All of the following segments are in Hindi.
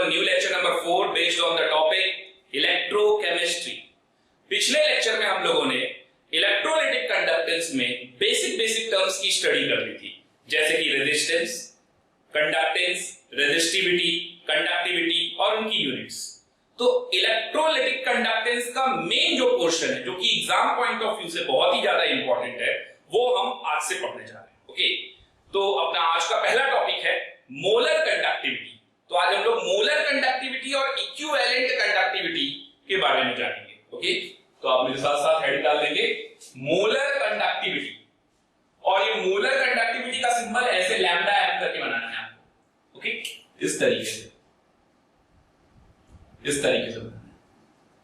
new lecture number 4 based on the topic electrochemistry. पिछले लेक्चर में हम लोगों ने इलेक्ट्रोलाइटिक कंडक्टेंस में बेसिक टर्म्स की स्टडी कर ली थी, जैसे कि रेजिस्टेंस, कंडक्टेंस, रेजिस्टिविटी, कंडक्टिविटी और उनकी यूनिट्स। तो इलेक्ट्रोलाइटिक कंडक्टेंस का मेन जो पोर्शन है, जो कि एग्जाम पॉइंट ऑफ व्यू से बहुत ही ज्यादा इंपॉर्टेंट है, वो हम आज से पढ़ने जा रहे हैं। ओके, तो अपना आज का पहला टॉपिक है मोलर कंडक्टिविटी। तो आज हम लोग मोलर कंडक्टिविटी और इक्विवेलेंट कंडक्टिविटी के बारे में जानेंगे। ओके, तो आप मेरे साथ साथ हेड डाल देंगे मोलर कंडक्टिविटी, और ये मोलर कंडक्टिविटी का सिंबल ऐसे लैम्डा एम करके बनाना है आपको। ओके, इस तरीके से बनाना है।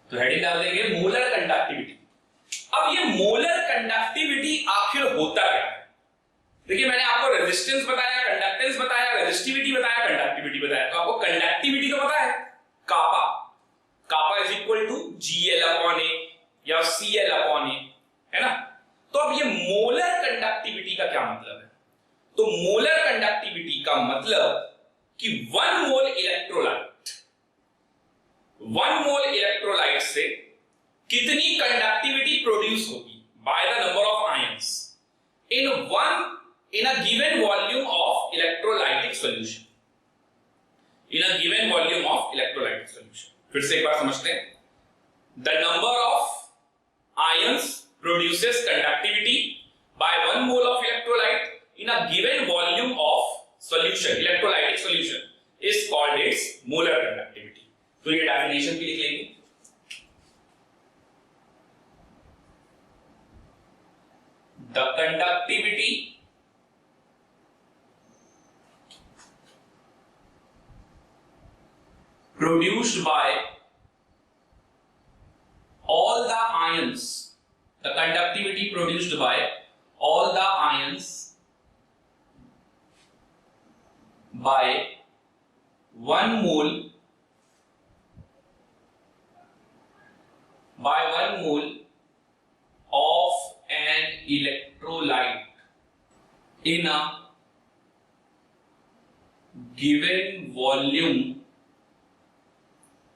तो हेडिंग डाल देंगे मोलर कंडक्टिविटी। अब ये मोलर कंडक्टिविटी आखिर होता क्या है? देखिए, मैंने आपको रेजिस्टेंस बताया, कंडक्टेंस बताया, रेजिस्टिविटी बताया, कंडक्टिविटी बताया। तो आपको कंडक्टिविटी तो पता है, कापा इज इक्वल टू GL/A या CL/A, है ना? तो अब ये मोलर कंडक्टिविटी का क्या मतलब है? तो मोलर कंडक्टिविटी का मतलब कि 1 मोल इलेक्ट्रोलाइट से कितनी कंडक्टिविटी प्रोड्यूस होगी by the number of ions in a given volume of electrolytic solution. फिर से एक बार समझते हैं। The number of ions produces conductivity by 1 mole of electrolyte in a given volume of solution, electrolytic solution, is called its molar conductivity. तो ये डेफिनेशन भी लिख लेंगे। The conductivity produced by all the ions, the conductivity produced by all the ions by 1 mole of an electrolyte in a given volume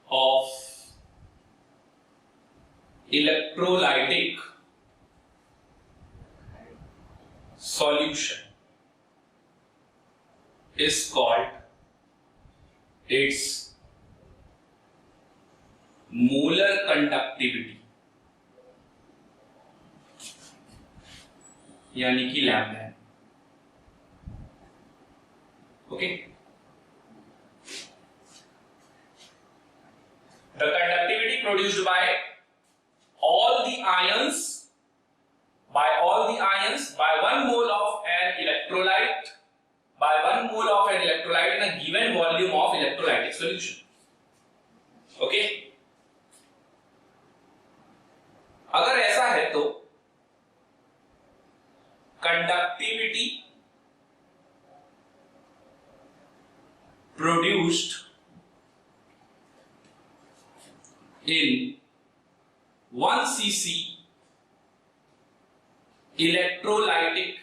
of electrolytic solution is called its molar conductivity, यानी कि lambda. Okay, the conductivity produced by all the ions by 1 mole of an electrolyte in a given volume of electrolytic solution. Okay, अगर ऐसा है तो conductivity produced in 1 cc electrolytic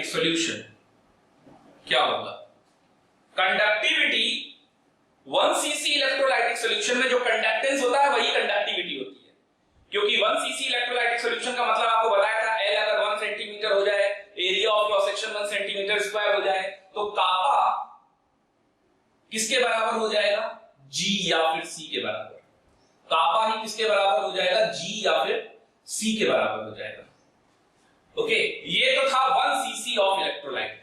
solution क्या होगा? कंडक्टिविटी 1 cc इलेक्ट्रोलाइटिक सॉल्यूशन में जो कंडक्टेंस होता है वही कंडक्टिविटी होती है, क्योंकि 1 cc इलेक्ट्रोलाइटिक सॉल्यूशन का मतलब आपको बताया था, L अगर 1 सेंटीमीटर हो जाए, area of cross section 1 centimetre square हो जाए, तो कापा किसके बराबर हो जाएगा? G या फिर C के बराबर। कापा ही किसके बराबर हो जाएगा? G या फिर C के बराबर हो जाएगा। ओके, ये तो था 1 cc ऑफ इलेक्ट्रोलाइट।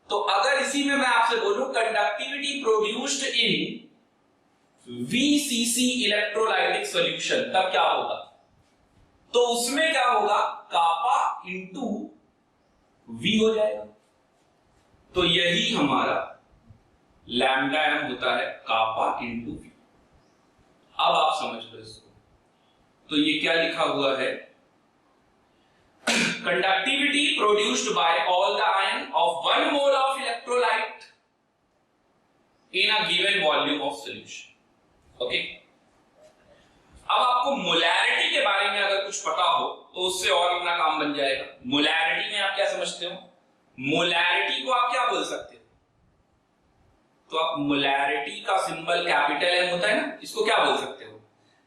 तो अगर इसी में मैं आपसे बोलूं कंडक्टिविटी प्रोड्यूस्ड इन VCC इलेक्ट्रोलाइटिक सॉल्यूशन, तब क्या होगा? तो उसमें क्या होगा? कापा इंटू V हो जाएगा। तो यही हमारा लैम्डा एम होता है, कापा इंटू V। अब आप समझ लो इसको। तो ये क्या लिखा हुआ है? Conductivity produced bye all the ion of 1 mole of electrolyte in a given volume of solution. Okay, अब आपको मोलैरिटी के बारे में अगर कुछ पता हो तो उससे और अपना काम बन जाएगा। मोलैरिटी में आप क्या समझते हो? मोलैरिटी को आप क्या बोल सकते हो? तो आप मोलैरिटी का सिंबल कैपिटल एम होता है ना, इसको क्या बोल सकते हो?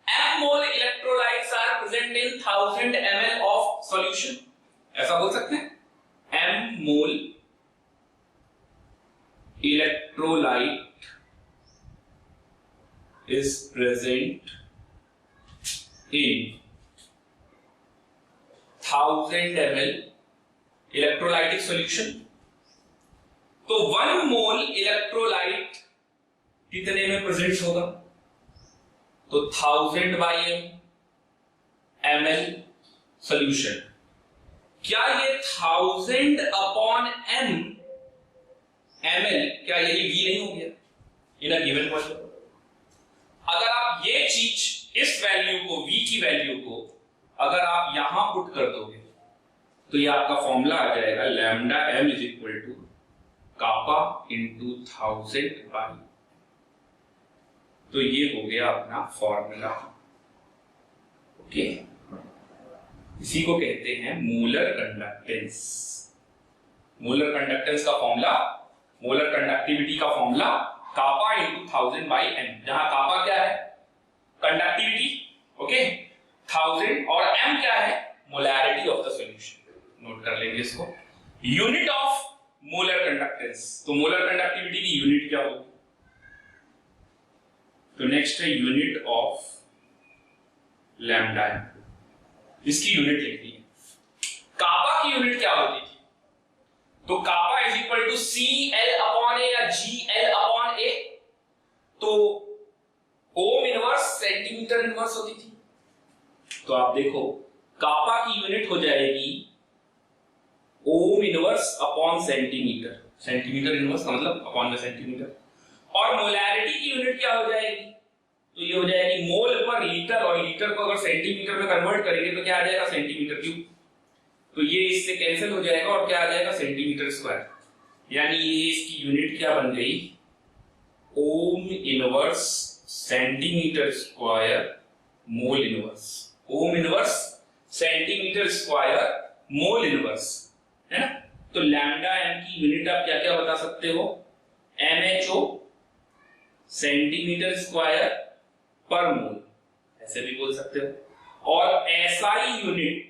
M mole electrolytes are present in 1000 ml of solution, ऐसा बोल सकते हैं। M mole electrolyte is present in 1000 ml electrolytic solution. तो 1 मोल इलेक्ट्रोलाइट कितने में प्रेजेंट होगा? तो 1000 by ml सॉल्यूशन। क्या ये 1000 upon ml क्या यही V नहीं हो गया इन अ गिवन वॉल्यूम? अगर आप ये चीज, इस वैल्यू को, V की वैल्यू को अगर आप यहां पुट कर दोगे तो ये आपका फॉर्मूला आ जाएगा lambda m is equal to kappa into 1000 by, तो ये हो गया अपना फॉर्मूला। ओके, इसी को कहते हैं मोलर कंडक्टेंस। मोलर कंडक्टेंस का फॉर्मूला, मोलर कंडक्टिविटी का formula kappa into 1000 by M, जहां कापा क्या है? कंडक्टिविटी, ओके, 1000, और एम क्या है? Molarity of the solution. Note कर लेंगे इसको। यूनिट ऑफ मोलर कंडक्टेंस, तो मोलर कंडक्टिविटी की यूनिट क्या होगी? तो नेक्स्ट है यूनिट ऑफ लैम्डा, इसकी यूनिट लिखनी है। कापा की यूनिट क्या होती थी? तो kappa is equal to CL upon A या GL अपॉन ए, तो ओम इनवर्स सेंटीमीटर इनवर्स होती थी। तो आप देखो कापा की यूनिट हो जाएगी ohm inverse upon centimetre, centimetre inverse का मतलब अपॉन में सेंटीमीटर, और मोलैरिटी की यूनिट क्या हो जाएगी? तो ये हो जाएगी मोल पर लीटर, और लीटर को अगर सेंटीमीटर में कन्वर्ट करेंगे तो क्या आ जाएगा? Centimetre cube. तो ये इससे कैंसिल हो जाएगा और क्या आ जाएगा? Centimetre square. यानी ये इसकी यूनिट क्या बन गई? ओम inverse centimetre square mole inverse. ओम inverse centimetre square mole inverse, है ना? तो लैम्डा एम की यूनिट आप क्या क्या बता सकते हो? MHO सेंटीमीटर स्क्वायर पर मोल, ऐसे भी बोल सकते हो। और SI unit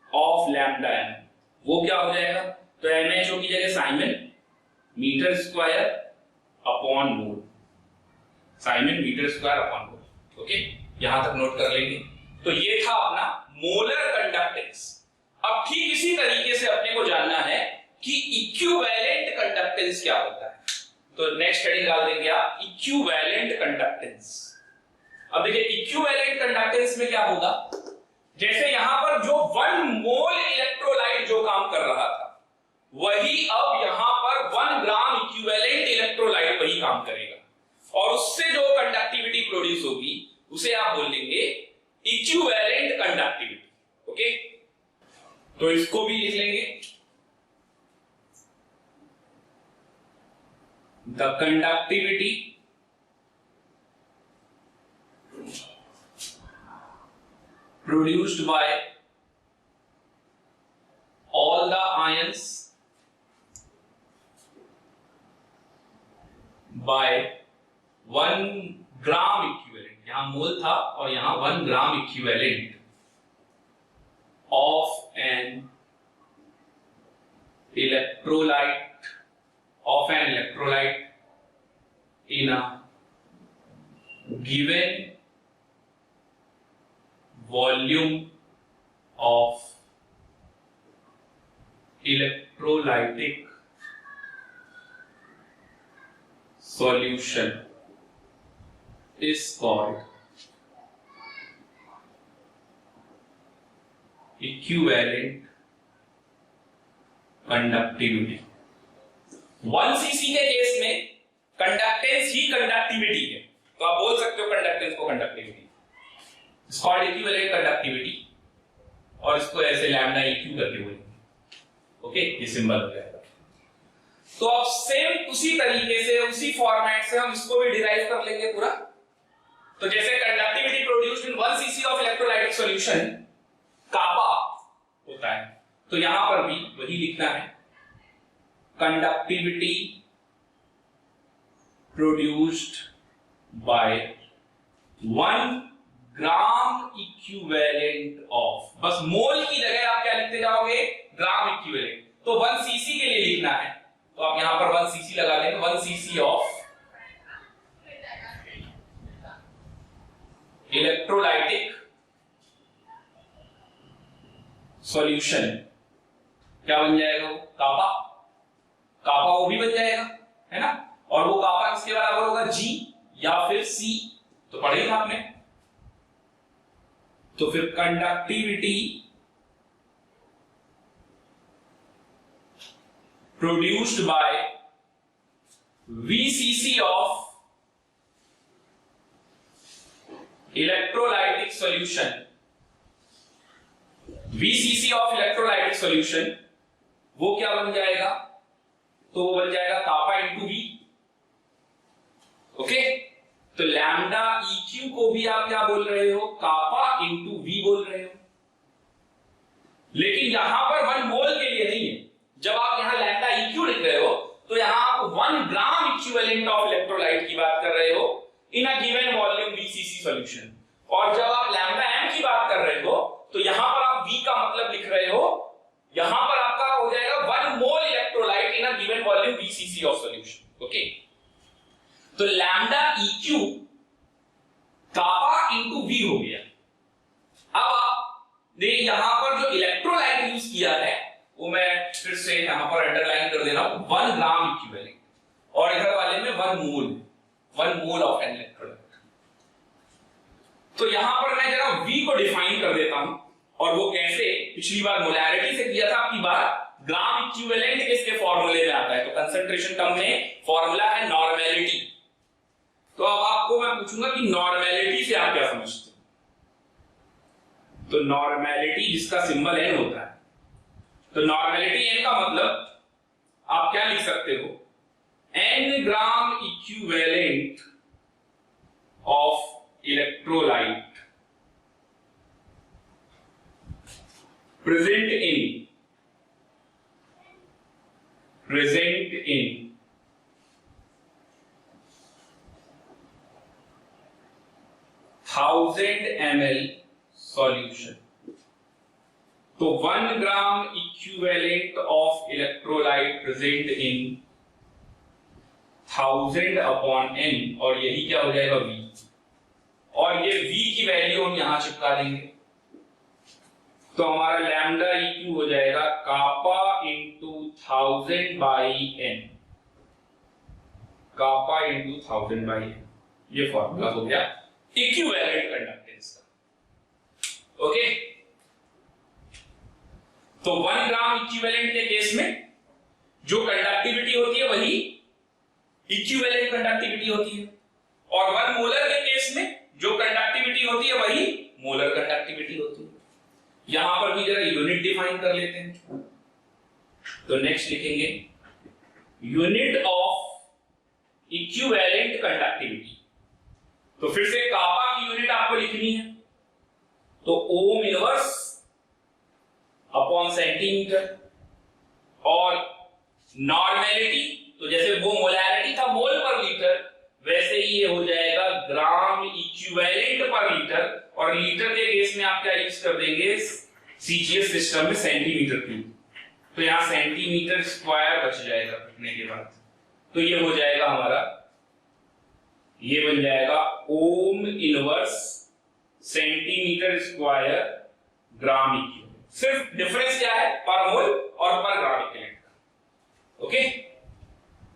of lambda M वो क्या हो जाएगा? तो MHO की जगह siemens metre square upon mole, siemens metre square upon mole. Okay, यहां तक नोट कर लेंगे। तो ये था अपना मोलर कंडक्टेंस। अब ठीक इसी तरीके से अपने को जानना है कि इक्विवेलेंट कंडक्टेंस क्या होता है। तो नेक्स्ट हेडिंग डाल देंगे आप इक्विवेलेंट कंडक्टेंस। अब देखिए इक्विवेलेंट कंडक्टेंस में क्या होगा? जैसे यहां पर जो 1 मोल इलेक्ट्रोलाइट जो काम कर रहा था, वही अब यहां पर 1 ग्राम इक्विवेलेंट इलेक्ट्रोलाइट वही काम करेगा, और उससे जो कंडक्टिविटी प्रोड्यूस होगी उसे आप बोल देंगे इक्विवेलेंट कंडक्टिविटी। ओके, तो इसको भी लिख लेंगे। The conductivity produced by all the ions by 1 gram equivalent, यहां मोल था और यहां 1 gram equivalent of an electrolyte in a given volume of electrolytic solution is called equivalent conductivity. 1 cc के केस में कंडक्टेंस ही कंडक्टिविटी है, तो आप बोल सकते हो कंडक्टेंस को conductivity, it's called equivalent conductivity, और इसको ऐसे लैम्डा इक्यू करके बोलेंगे। ओके, ये सिंबल हो जाएगा। तो अब सेम उसी तरीके से, उसी फॉर्मेट से हम इसको भी डिराइव कर लेंगे पूरा। तो जैसे conductivity produced in 1 cc of electrolytic solution kappa होता है, तो यहां पर भी वही लिखना है, conductivity produced by 1 gram equivalent of, बस मोल की जगह आप क्या लिखते जाओगे, ग्राम इक्विवेलेंट। तो 1 सीसी के लिए लिखना है तो आप यहां पर 1 सीसी लगा देंगे, 1 सीसी ऑफ इलेक्ट्रोलाइटिक सॉल्यूशन। क्या बन जाएगा वो, कापा, कापा वो भी बन जाएगा, है ना। और वो कापा किसके बराबर होगा, G या फिर C, तो पढ़े ही था आपने। तो फिर conductivity produced bye VCC of electrolytic solution, VCC of electrolytic solution वो क्या बन जाएगा, तो वो बन जाएगा कापा इंटू V। ओके, तो लैम्डा EQ को भी आप क्या बोल रहे हो, कापा इंटू V बोल रहे हो। लेकिन यहां पर 1 मोल के लिए नहीं है, जब आप यहां लैम्डा EQ लिख रहे हो तो यहां आप 1 ग्राम इक्विवेलेंट ऑफ इलेक्ट्रोलाइट की बात कर रहे हो in a given volume VCC solution. और जब आप लैम्डा M की बात कर रहे हो तो यहां पर आप V का मतलब लिख रहे हो, यहां पर आपका हो जाएगा 1 mole electrolyte in a given volume VCC of solution. Okay, तो lambda EQ kappa into V हो गया। अब आप देखिए यहां पर जो इलेक्ट्रोलाइट यूज किया है वो मैं फिर से यहां पर अंडरलाइन कर दे रहा हूं, 1 ग्राम इक्विवेलेंट, और इधर वाले में 1 मोल ऑफ एन इलेक्ट्रोलाइट। तो यहां पर मैं जरा V को डिफाइन कर देता हूं, और वो कैसे, पिछली बार मोलैरिटी से किया था, आपकी बार ग्राम इक्विवेलेंट किसके फॉर्मूले में आता है, तो कंसंट्रेशन टर्म में फॉर्मूला है नॉर्मेलिटी। तो अब आपको मैं पूछूंगा कि नॉर्मेलिटी से आप क्या समझते हो, तो नॉर्मेलिटी जिसका सिंबल N होता है, तो नॉर्मेलिटी N का मतलब आप क्या लिख सकते हो, N gram equivalent of electrolyte present in 1000 ml solution। तो 1 gram equivalent of electrolyte present in 1000 upon n, और यही क्या हो जाएगा V, और ये V की वैल्यू हम यहां चिपका देंगे। तो हमारा लैम्डा EQ हो जाएगा kappa into 1000 by n, kappa into 1000 by n, ये फॉर्मूला हो गया इक्विवेलेंट कंडक्टेंस का। ओके, तो 1 ग्राम इक्विवेलेंट के केस में जो कंडक्टिविटी होती है वही इक्विवेलेंट कंडक्टिविटी होती है, और 1 मोलर के केस में जो कंडक्टिविटी होती है वही मोलर कंडक्टिविटी होती है। यहां पर भी जरा यूनिट डिफाइन कर लेते हैं, तो नेक्स्ट लिखेंगे यूनिट ऑफ इक्विवेलेंट कंडक्टिविटी। तो फिर से कापा की यूनिट आपको लिखनी है, तो ओम इनवर्स अपॉन सेंटीमीटर, और नॉर्मेलिटी तो जैसे वो मोलैरिटी था मोल पर लीटर, वैसे ही ये हो जाएगा ग्राम इक्विवेलेंट पर लीटर, और लीटर के केस में आप क्या यूज कर देंगे, CGS सिस्टम में सेंटीमीटर क्यूब, तो यहां सेंटीमीटर स्क्वायर बच जाएगा रखने के बाद, तो ये हो जाएगा हमारा, ये बन जाएगा ओम inverse centimetre square gram equivalent. सिर्फ डिफरेंस क्या है, पर मोल और पर ग्राम इक्विवेलेंट का। ओके,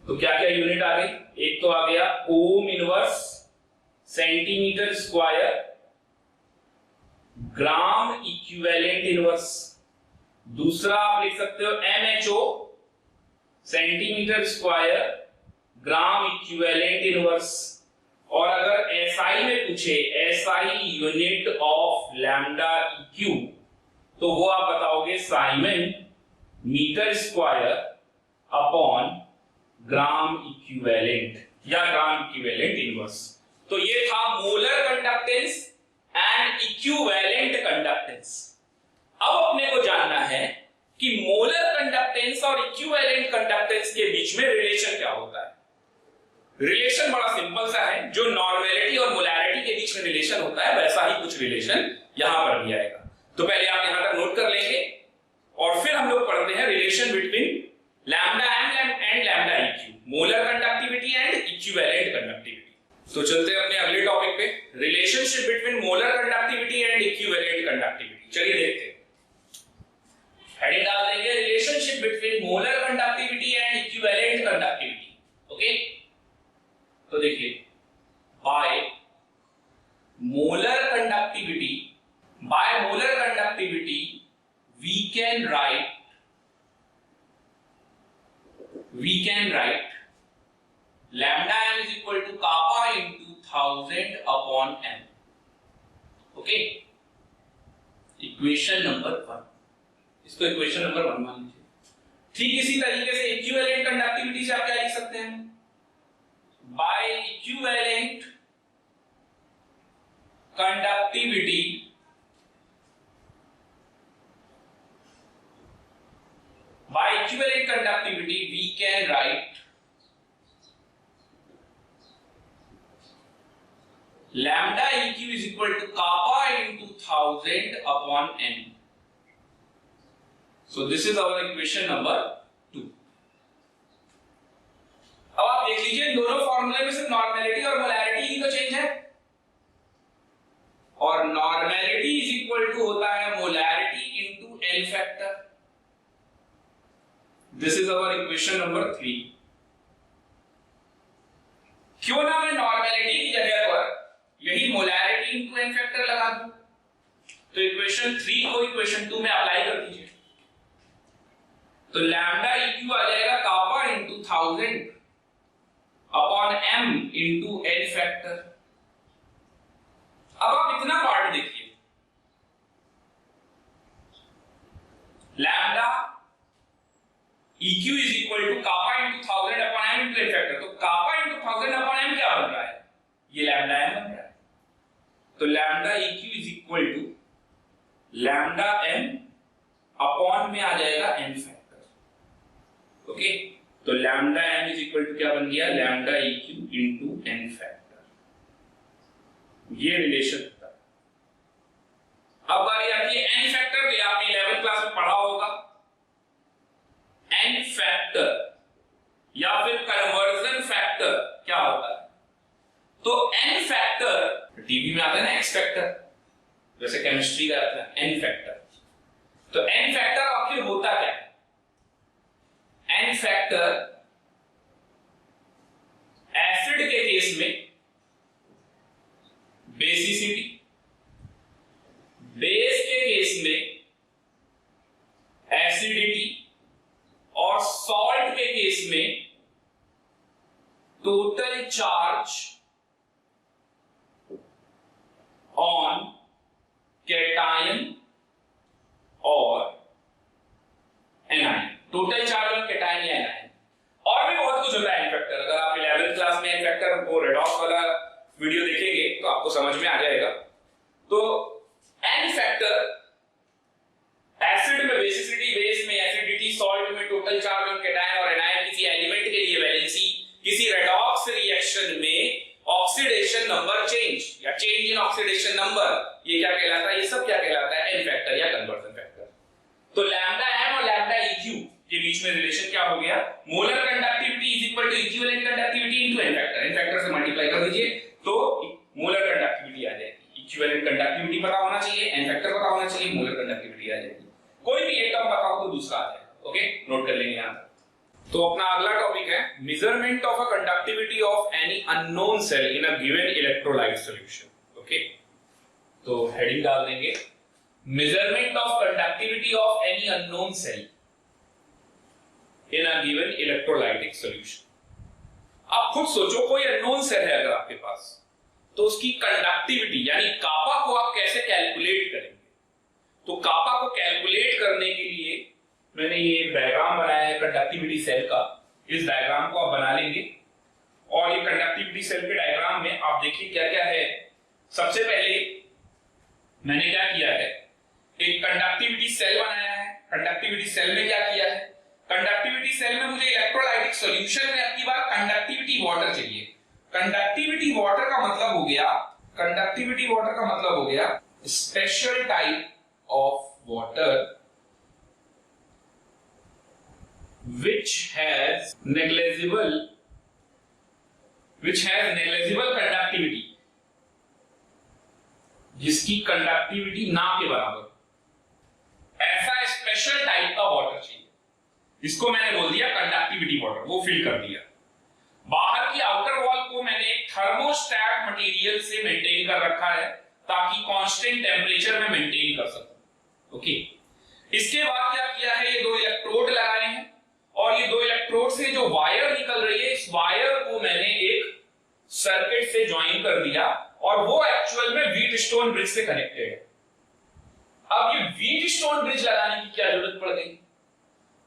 तो क्या क्या यूनिट आ गई, एक तो आ गया ohm inverse centimetre square gram equivalent inverse, दूसरा आप लिख सकते हो MHO centimetre square gram equivalent inverse, और अगर SI में पूछे SI unit of lambda EQ, तो वो आप बताओगे siemens metre square upon gram equivalent या ग्राम इक्विवेलेंट इनवर्स। तो ये था molar conductance and equivalent conductance. अब अपने को जानना है कि मोलर कंडक्टेंस और इक्विवेलेंट कंडक्टेंस के बीच में रिलेशन क्या होता है। रिलेशन बड़ा सिंपल सा है, जो नॉर्मेलिटी और मोलैरिटी के बीच में रिलेशन होता है वैसा ही कुछ रिलेशन यहां पर भी आएगा। तो पहले आप यहां तक नोट कर लेंगे और फिर हम लोग पढ़ते हैं relation between lambda M and lambda EQ, molar conductivity and equivalent conductivity. तो चलते हैं अपने अगले टॉपिक पे, relationship between molar conductivity and equivalent conductivity. चलिए देखते हैं, हेडिंग डाल देंगे relationship between molar conductivity and equivalent conductivity. Okay, तो देखिए, by molar conductivity we can write lambda m is equal to kappa into 1000 upon m. Okay, equation number 1, इसको इक्वेशन नंबर 1 मान लीजिए। ठीक इसी तरीके से इक्विवेलेंट कंडक्टिविटी से आप क्या लिख सकते हैं, by equivalent conductivity we can write lambda eq is equal to kappa into 1000 upon n. So this is our equation number 2. अब आप देख लीजिए, दोनों फॉर्मूले में सिर्फ नॉर्मेलिटी और मोलैरिटी ही तो चेंज है, और नॉर्मेलिटी इज इक्वल टू होता है molarity into L factor. This is our equation number 3। क्यों ना मैं नॉर्मेलिटी की जगह पर यही मोलैरिटी इनटू एन फैक्टर लगा दूं, तो इक्वेशन 3 को इक्वेशन 2 में अप्लाई कर दीजिए। तो लैम्डा इक्यू आ जाएगा kappa into 1000 upon m into N factor. अब आप इतना पार्ट देखिए, lambda EQ is equal to kappa into 1000 upon m into n factor। तो kappa into 1000 upon m क्या बन रहा है, ये लैम्डा m बन रहा है। तो lambda EQ is equal to lambda m upon में आ जाएगा n फैक्टर। ओके, तो lambda m is equal to क्या बन गया, lambda EQ into n factor. ये रिलेशन होता है। अब बारी आती है n फैक्टर पे, आपने 11th क्लास में पढ़ा होगा। n फैक्टर या फिर कन्वर्जन फैक्टर क्या होता है, तो n फैक्टर टीवी में आता है ना x फैक्टर, जैसे केमिस्ट्री का आता है n फैक्टर। तो n फैक्टर आखिर होता क्या है, n फैक्टर एसिड के केस में बेसिसिटी, बेस के केस में एसिडिटी, और सॉल्ट के केस में टोटल चार्ज ऑन कैटायन और anion, total charge on cation या एनायन। और भी बहुत कुछ होता है एन फैक्टर। अगर आप 11th क्लास में एन फैक्टर को रेडॉक्स वाला वीडियो देखेंगे तो आपको समझ में आ जाएगा। तो एन फैक्टर एसिड में बेसिसिटी, बेस में एसिडिटी, सॉल्ट में टोटल चार्ज ऑन कैटायन और एनायन, किसी एलिमेंट के लिए वैलेंसी, किसी रेडॉक्स रिएक्शन में ऑक्सीडेशन नंबर चेंज या चेंज इन ऑक्सीडेशन नंबर, ये क्या कहलाता है, ये सब क्या कहलाता है, एन फैक्टर या कन्वर्जन फैक्टर। तो लैम्डा m और लैम्डा eq के बीच में रिलेशन क्या हो गया, molar conductivity is equal to equivalent conductivity into N factor. N factor से मल्टीप्लाई कर दीजिए तो मोलर कंडक्टिविटी आ जाएगी। इक्विवेलेंट कंडक्टिविटी पता होना चाहिए, एन फैक्टर पता होना चाहिए, मोलर कंडक्टिविटी आ जाएगी। कोई भी एक टर्म पता हो तो दूसरा आ जाएगा। ओके, नोट कर लेंगे यहां। तो अपना अगला टॉपिक है measurement of a conductivity of any unknown cell in a given electrolyte solution. Okay, तो हेडिंग डाल देंगे measurement of conductivity of any unknown cell in a given electrolytic solution. आप खुद सोचो, कोई अननोन सेल है अगर आपके पास, तो उसकी कंडक्टिविटी यानी कापा को आप कैसे कैलकुलेट करेंगे। तो कापा को कैलकुलेट करने के लिए मैंने ये डायग्राम बनाया है कंडक्टिविटी सेल का। इस डायग्राम को आप बना लेंगे और ये कंडक्टिविटी सेल के डायग्राम में आप देखिए क्या क्या है। सबसे पहले मैंने क्या किया है, एक कंडक्टिविटी सेल बनाया है। कंडक्टिविटी सेल में क्या किया है, कंडक्टिविटी सेल में मुझे इलेक्ट्रोलाइटिक एक सॉल्यूशन में अब की बार कंडक्टिविटी वाटर चाहिए। कंडक्टिविटी वाटर का मतलब हो गया, कंडक्टिविटी वाटर का मतलब हो गया special type of water which has negligible conductivity, जिसकी कंडक्टिविटी ना के बराबर, ऐसा स्पेशल टाइप का वाटर चाहिए। इसको मैंने बोल दिया कंडक्टिविटी वाटर, वो फिल कर दिया। बाहर की आउटर वॉल को मैंने एक थर्मोस्टैट मटेरियल से मेंटेन कर रखा है ताकि कांस्टेंट टेम्परेचर में मेंटेन कर सकूं। ओके, इसके बाद क्या किया है, ये दो इलेक्ट्रोड लगाए हैं और ये दो इलेक्ट्रोड से जो वायर निकल रही है, इस वायर को मैंने एक सर्किट से ज्वाइन कर दिया और वो एक्चुअल में व्हीटस्टोन ब्रिज से कनेक्टेड है। अब ये व्हीटस्टोन ब्रिज लगाने की क्या जरूरत पड़ गई?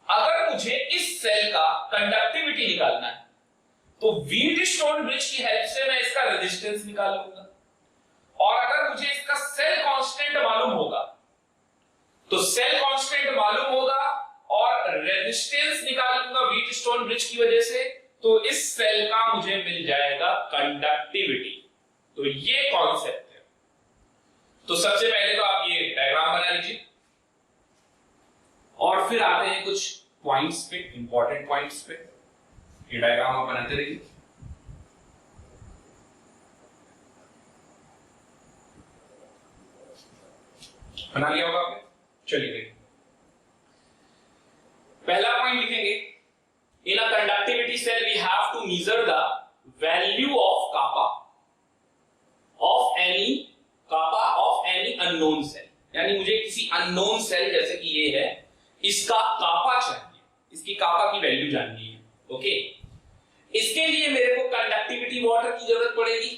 अगर मुझे इस सेल का कंडक्टिविटी निकालना है तो व्हीटस्टोन ब्रिज की हेल्प से मैं इसका रेजिस्टेंस निकाल लूंगा, और अगर मुझे इसका सेल कांस्टेंट मालूम होगा तो सेल कांस्टेंट मालूम होगा और रेजिस्टेंस निकाल लूंगा व्हीटस्टोन ब्रिज की वजह से, तो इस सेल का मुझे मिल जाएगा कंडक्टिविटी। तो ये कॉन्सेप्ट है। तो सबसे पहले तो आप ये डायग्राम बना लीजिए और फिर आते हैं कुछ पॉइंट्स पे, इंपॉर्टेंट पॉइंट्स पे। ये डायग्राम आप बनाते रहिए। बना लिया होगा आपने? चलिए देखिए, पहला पॉइंट लिखेंगे, in a conductivity cell we have to measure the value of kappa of any unknown cell. यानी मुझे किसी अननोन सेल जैसे कि ये है, इसका कापा चाहिए, इसकी कापा की वैल्यू जाननी है। ओके, इसके लिए मेरे को कंडक्टिविटी वाटर की जरूरत पड़ेगी।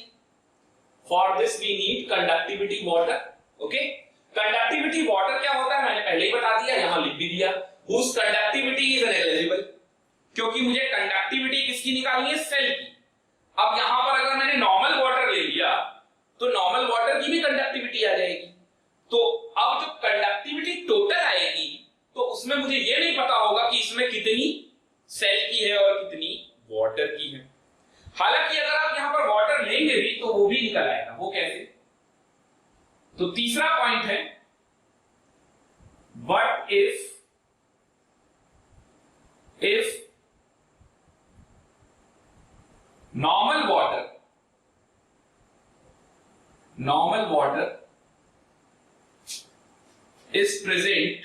For this we need conductivity water. Okay, conductivity water क्या होता है मैंने पहले ही बता दिया, यहां लिख भी दिया, whose conductivity is negligible, क्योंकि मुझे कंडक्टिविटी किसकी निकालनी है, सेल की। अब यहां पर अगर मैंने नॉर्मल वाटर ले लिया तो नॉर्मल वाटर की भी कंडक्टिविटी आ जाएगी। तो अब जो कंडक्टिविटी टोटल आएगी तो उसमें मुझे ये नहीं पता होगा कि इसमें कितनी सेल की है और कितनी वाटर की है। हालांकि अगर आप यहां पर वाटर लेंगे भी तो वो भी निकल आएगा। वो कैसे? तो तीसरा पॉइंट है, but if normal water is present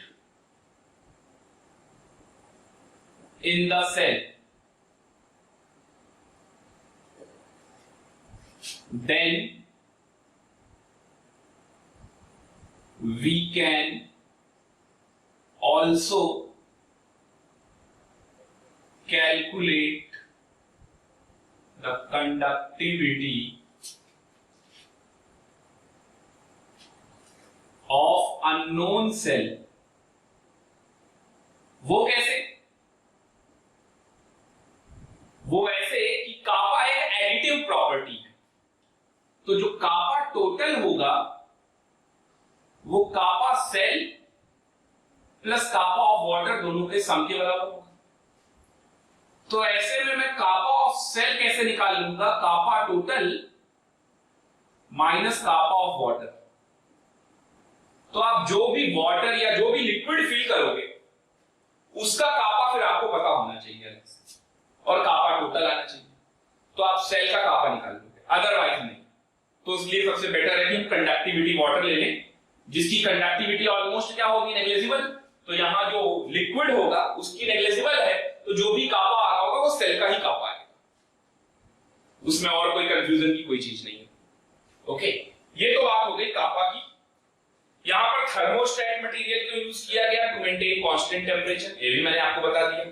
in the cell, then we can also calculate the conductivity of unknown cell। वो कैसे? वो ऐसे कि कापा एक एडिटिव प्रॉपर्टी है, तो जो कापा टोटल होगा वो kappa cell plus kappa of water दोनों के सम के बराबर होगा। तो ऐसे में मैं कापा ऑफ सेल कैसे निकाल लूंगा, kappa total minus kappa of water. तो आप जो भी वाटर या जो भी लिक्विड फिल करोगे उसका कापा फिर आपको पता होना चाहिए और कापा टोटल आना चाहिए, तो आप सेल का कापा निकाल लोगे, अदरवाइज नहीं। तो इसलिए सबसे बेटर है कि हम कंडक्टिविटी वाटर ले लें जिसकी कंडक्टिविटी ऑलमोस्ट क्या होगी, नेग्लिजिबल। तो यहां जो लिक्विड होगा उसकी नेग्लिजिबल है, तो जो भी कापा आ रहा होगा वो सेल का ही कापा आएगा, उसमें और कोई कंफ्यूजन की कोई चीज नहीं है। ओके, ये तो बात हो गई कापा की। यहां पर थर्मोस्टेट मटेरियल क्यों यूज किया गया, टू मेंटेन कांस्टेंट टेम्परेचर, ये भी मैंने आपको बता दिया।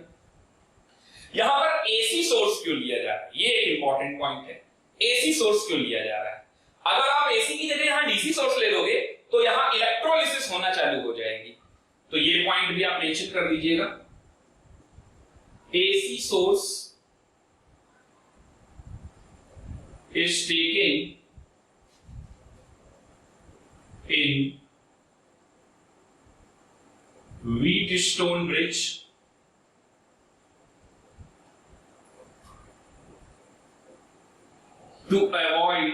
यहां पर एसी सोर्स क्यों लिया जा रहा है, ये एक इंपॉर्टेंट पॉइंट है। एसी सोर्स क्यों लिया जा रहा है? अगर आप एसी की जगह यहां डीसी सोर्स ले लोगे तो यहां इलेक्ट्रोलिसिस होना चालू हो जाएगी, तो ये पॉइंट भी आप मेंशन कर दीजिएगा। AC source is taken in Wheatstone bridge to avoid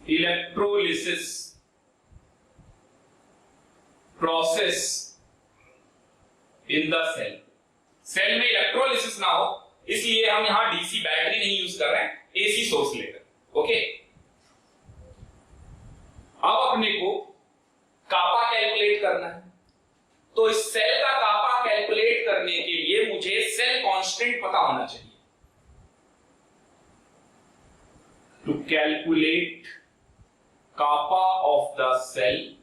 electrolysis process in the cell। Cell में इलेक्ट्रोलिसिस ना हो इसलिए हम यहां डीसी बैटरी नहीं यूज कर रहे हैं, एसी सोर्स लेकर। ओके, अब अपने को कापा कैलकुलेट करना है, तो इस सेल का कापा कैलकुलेट करने के लिए मुझे सेल कांस्टेंट पता होना चाहिए। To calculate kappa of the cell,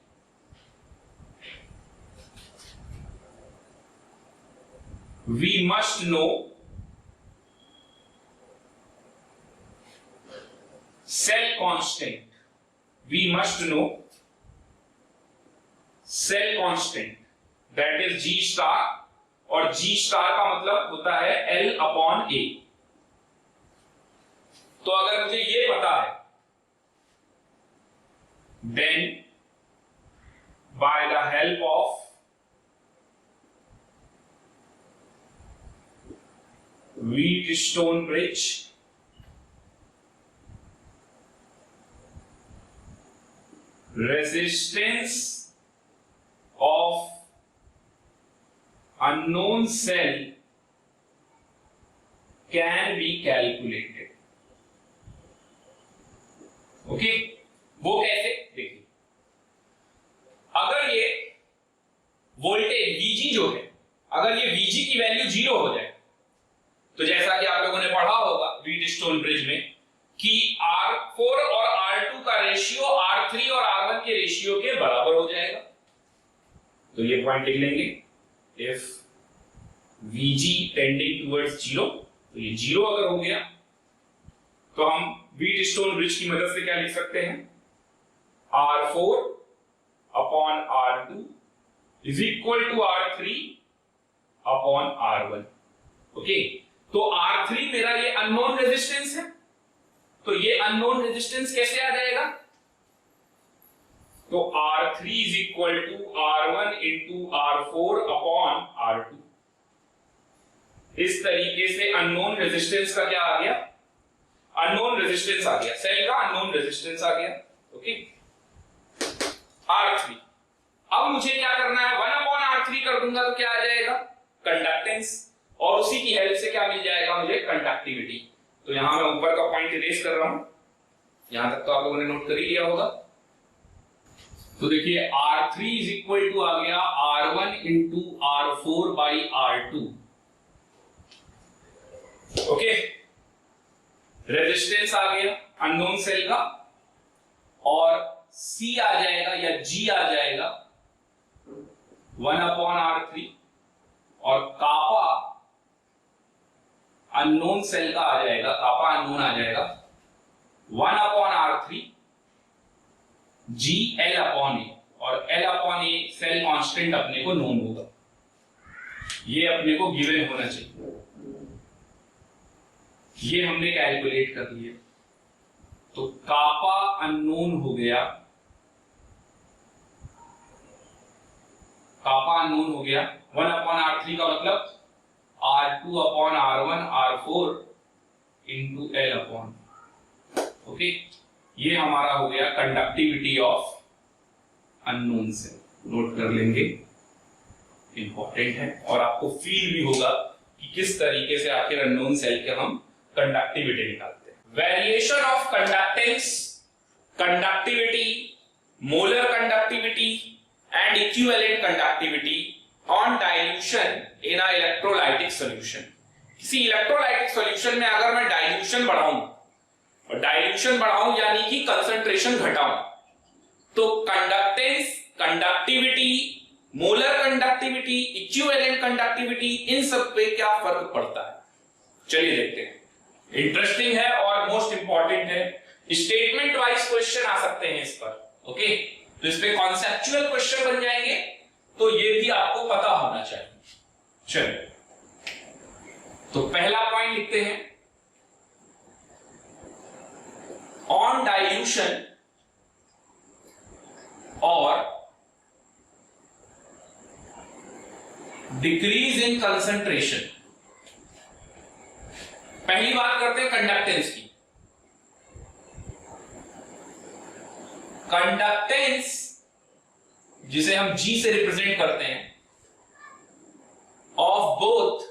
we must know cell constant, we must know cell constant that is G star, और G star का मतलब होता है L upon A। तो अगर मुझे ये पता है then by the help of Wheatstone bridge, resistance of unknown cell can be calculated। Okay, वो कैसे देखिए, अगर ये वोल्टेज Vg जो है, अगर ये Vg की वैल्यू 0 हो जाए, तो जैसा कि आप लोगों ने पढ़ा होगा व्हीटस्टोन ब्रिज में कि R4 और R2 का रेशियो R3 और R1 के रेशियो के बराबर हो जाएगा। तो ये पॉइंट लिख लेंगे, इफ Vg टेंडिंग टुवर्ड्स 0, तो ये 0 अगर हो गया तो हम व्हीटस्टोन ब्रिज की मदद से क्या लिख सकते हैं, R4 upon R2 is equal to R3 upon R1। Okay, तो R3 मेरा ये अननोन रेजिस्टेंस है, तो ये अननोन रेजिस्टेंस कैसे आ जाएगा, तो R3 is equal to R1 into R4 upon R2। इस तरीके से अननोन रेजिस्टेंस का क्या आ गया, अननोन रेजिस्टेंस आ गया, सेल का अननोन रेजिस्टेंस आ गया। ओके, R3, अब मुझे क्या करना है, 1 अपॉन R3 कर दूंगा तो क्या आ जाएगा, कंडक्टेंस, और उसी की हेल्प से क्या मिल जाएगा मुझे, कंडक्टिविटी। तो यहां मैं ऊपर का पॉइंट इरेज कर रहा हूं, यहां तक तो आप लोगों ने नोट कर ही लिया होगा। तो देखिए R3 इज इक्वल टू आ गया R1 into R4 by R2। Okay, resistance आ गया अननोन सेल का, और C आ जाएगा या G आ जाएगा 1 अपॉन R3, और कापा अननोन सेल का आ जाएगा, कापा अननोन आ जाएगा 1 upon R3 G L upon A, और L upon A cell constant अपने को नोन होगा, ये अपने को गिवन होना चाहिए, ये हमने कैलकुलेट कर लिया। तो कापा अननोन हो गया, कापा अननोन हो गया, 1 अपॉन R3 का मतलब R2 upon R1 R4 into L upon. Okay, ये हमारा हो गया conductivity of unknown cell, note कर लेंगे, इंपॉर्टेंट है, और आपको फील भी होगा कि किस तरीके से आखिर अननोन सेल के हम कंडक्टिविटी निकालते हैं। Variation of conductance, conductivity, molar conductivity and equivalent conductivity on dilution in a electrolytic solution. किसी इलेक्ट्रोलाइटिक सॉल्यूशन में अगर मैं डाइल्यूशन बढ़ाऊं, और डाइल्यूशन बढ़ाऊं यानी कि कंसंट्रेशन घटाऊं, तो conductance, conductivity, molar conductivity, equivalent conductivity, इन सब पे क्या फर्क पड़ता है, चलिए देखते हैं। इंटरेस्टिंग है और मोस्ट इंपॉर्टेंट है, स्टेटमेंट वाइज क्वेश्चन आ सकते हैं इस पर। ओके, तो इस पे कॉन्सेप्चुअल क्वेश्चन बन जाएंगे, तो ये भी आपको पता होना चाहिए। चलिए, तो पहला पॉइंट लिखते हैं, ऑन डाइल्यूशन और डिक्रीज इन कंसंट्रेशन, पहली बात करते हैं कंडक्टेंस की। कंडक्टेंस जिसे हम G से रिप्रेजेंट करते हैं, of both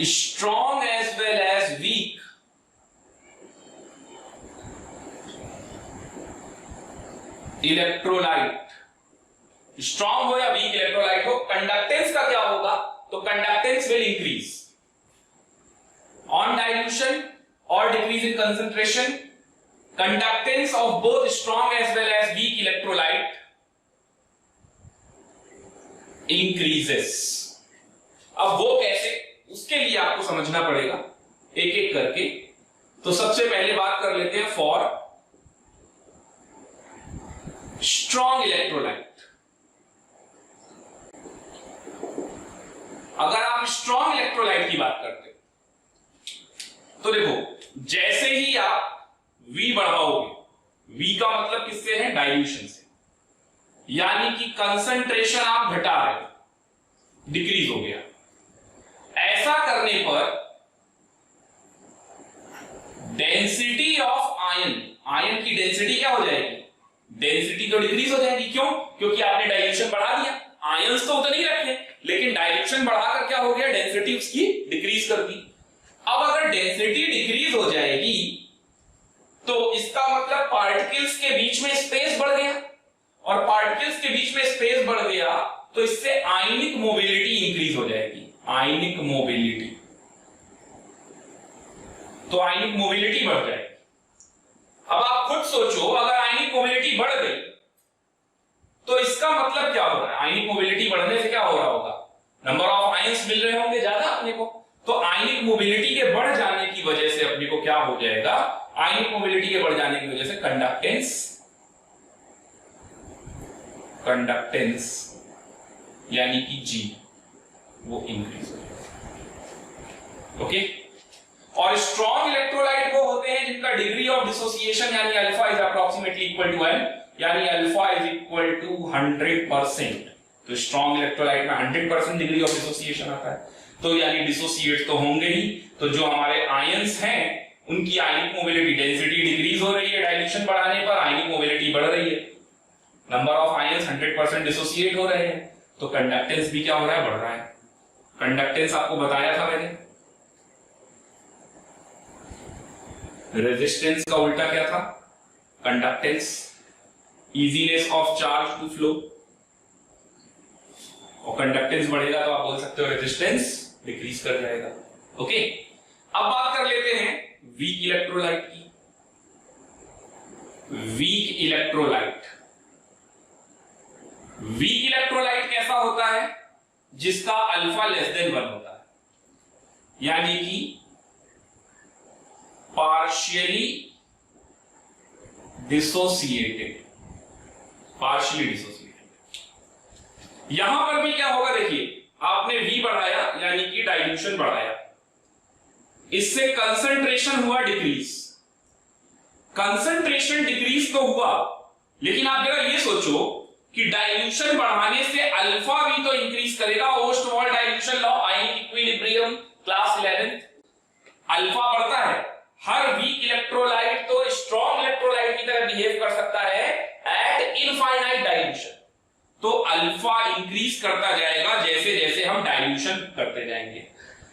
strong as well as weak electrolyte, strong हो या वीक इलेक्ट्रोलाइट हो, कंडक्टेंस का क्या होगा? तो conductance will increase on dilution और decrease in concentration. Conductance of both strong as well as weak electrolyte increases. अब वो कैसे, उसके लिए आपको समझना पड़ेगा एक एक करके। तो सबसे पहले बात कर लेते हैं फॉर स्ट्रॉन्ग इलेक्ट्रोलाइट। अगर आप स्ट्रॉन्ग इलेक्ट्रोलाइट की बात करते हो तो देखो, जैसे ही आप V बढ़ाओगे, V का मतलब किससे है? डाइल्यूशन से, यानी कि कंसंट्रेशन आप घटा रहे हो, डिक्रीज हो गया। ऐसा करने पर डेंसिटी ऑफ आयन, आयन की डेंसिटी क्या हो जाएगी? डेंसिटी तो डिक्रीज हो जाएगी। क्यों? क्योंकि आपने डाइल्यूशन बढ़ा दिया। आयंस तो उतने ही रखे, लेकिन डाइल्यूशन बढ़ाकर क्या हो गया? डेंसिटी उसकी डिक्रीज कर दी। अब अगर डेंसिटी डिक्रीज हो जाएगी तो इसका मतलब पार्टिकल्स के बीच में स्पेस बढ़ गया, और पार्टिकल्स के बीच में स्पेस बढ़ गया तो इससे आयनिक मोबिलिटी इंक्रीज हो जाएगी। आयनिक मोबिलिटी, तो आयनिक मोबिलिटी बढ़ जाएगी। अब आप खुद सोचो, अगर आयनिक मोबिलिटी बढ़ गई तो इसका मतलब क्या हो रहा है? आयनिक मोबिलिटी बढ़ने से क्या हो रहा होगा? नंबर ऑफ आयंस मिल रहे होंगे ज्यादा अपने को। तो आयनिक मोबिलिटी के बढ़ जाने की वजह से अपने को क्या हो जाएगा? आयनिक मोबिलिटी के बढ़ जाने की वजह से कंडक्टेंस यानी कि G वो इंक्रीज हो जाएगा। ओके। और स्ट्रॉन्ग इलेक्ट्रोलाइट वो होते हैं जिनका डिग्री ऑफ डिसोसिएशन यानी alpha is approximately equal to m, यानी अल्फा इज इक्वल टू 100%। तो स्ट्रॉन्ग इलेक्ट्रोलाइट में 100% डिग्री ऑफ डिसोसिएशन आता है, तो यानी डिसोसिएट तो होंगे ही। तो जो हमारे आयंस हैं उनकी आयनिक मोबिलिटी, डेंसिटी डिक्रीज हो रही है डाइल्यूशन बढ़ाने पर, आयनिक मोबिलिटी बढ़ रही है, नंबर ऑफ आयंस 100% डिसोसिएट हो रहे हैं, तो कंडक्टेंस भी क्या हो रहा है? बढ़ रहा है। कंडक्टेंस आपको बताया था मैंने, रेजिस्टेंस का उल्टा क्या था? Conductance. Easiness of charge to flow, और कंडक्टेंस बढ़ेगा तो आप बोल सकते हो रेजिस्टेंस डिक्रीज कर जाएगा। ओके। अब बात कर लेते हैं वीक इलेक्ट्रोलाइट की। वीक इलेक्ट्रोलाइट, वीक इलेक्ट्रोलाइट कैसा होता है? जिसका अल्फा लेस देन 1 होता है, यानी कि पार्शियली डिसोसिएटेड, पार्शियली डिसोसिएटेड। यहां पर भी क्या होगा? देखिए, आपने V बढ़ाया यानी कि डाइल्यूशन बढ़ाया, इससे कंसंट्रेशन हुआ डिक्रीज। कंसंट्रेशन डिक्रीज तो हुआ, लेकिन आप जरा ये सोचो कि डाइल्यूशन बढ़ाने से अल्फा भी तो इंक्रीज करेगा। Ostwald dilution law, ionic equilibrium, class 11। Alpha बढ़ता है, हर वीक इलेक्ट्रोलाइट तो स्ट्रॉन्ग इलेक्ट्रोलाइट की तरह बिहेव कर सकता है एट इनफाइनाइट डाइल्यूशन। तो अल्फा इंक्रीज करता जाएगा जैसे जैसे हम डाइल्यूशन करते जाएंगे।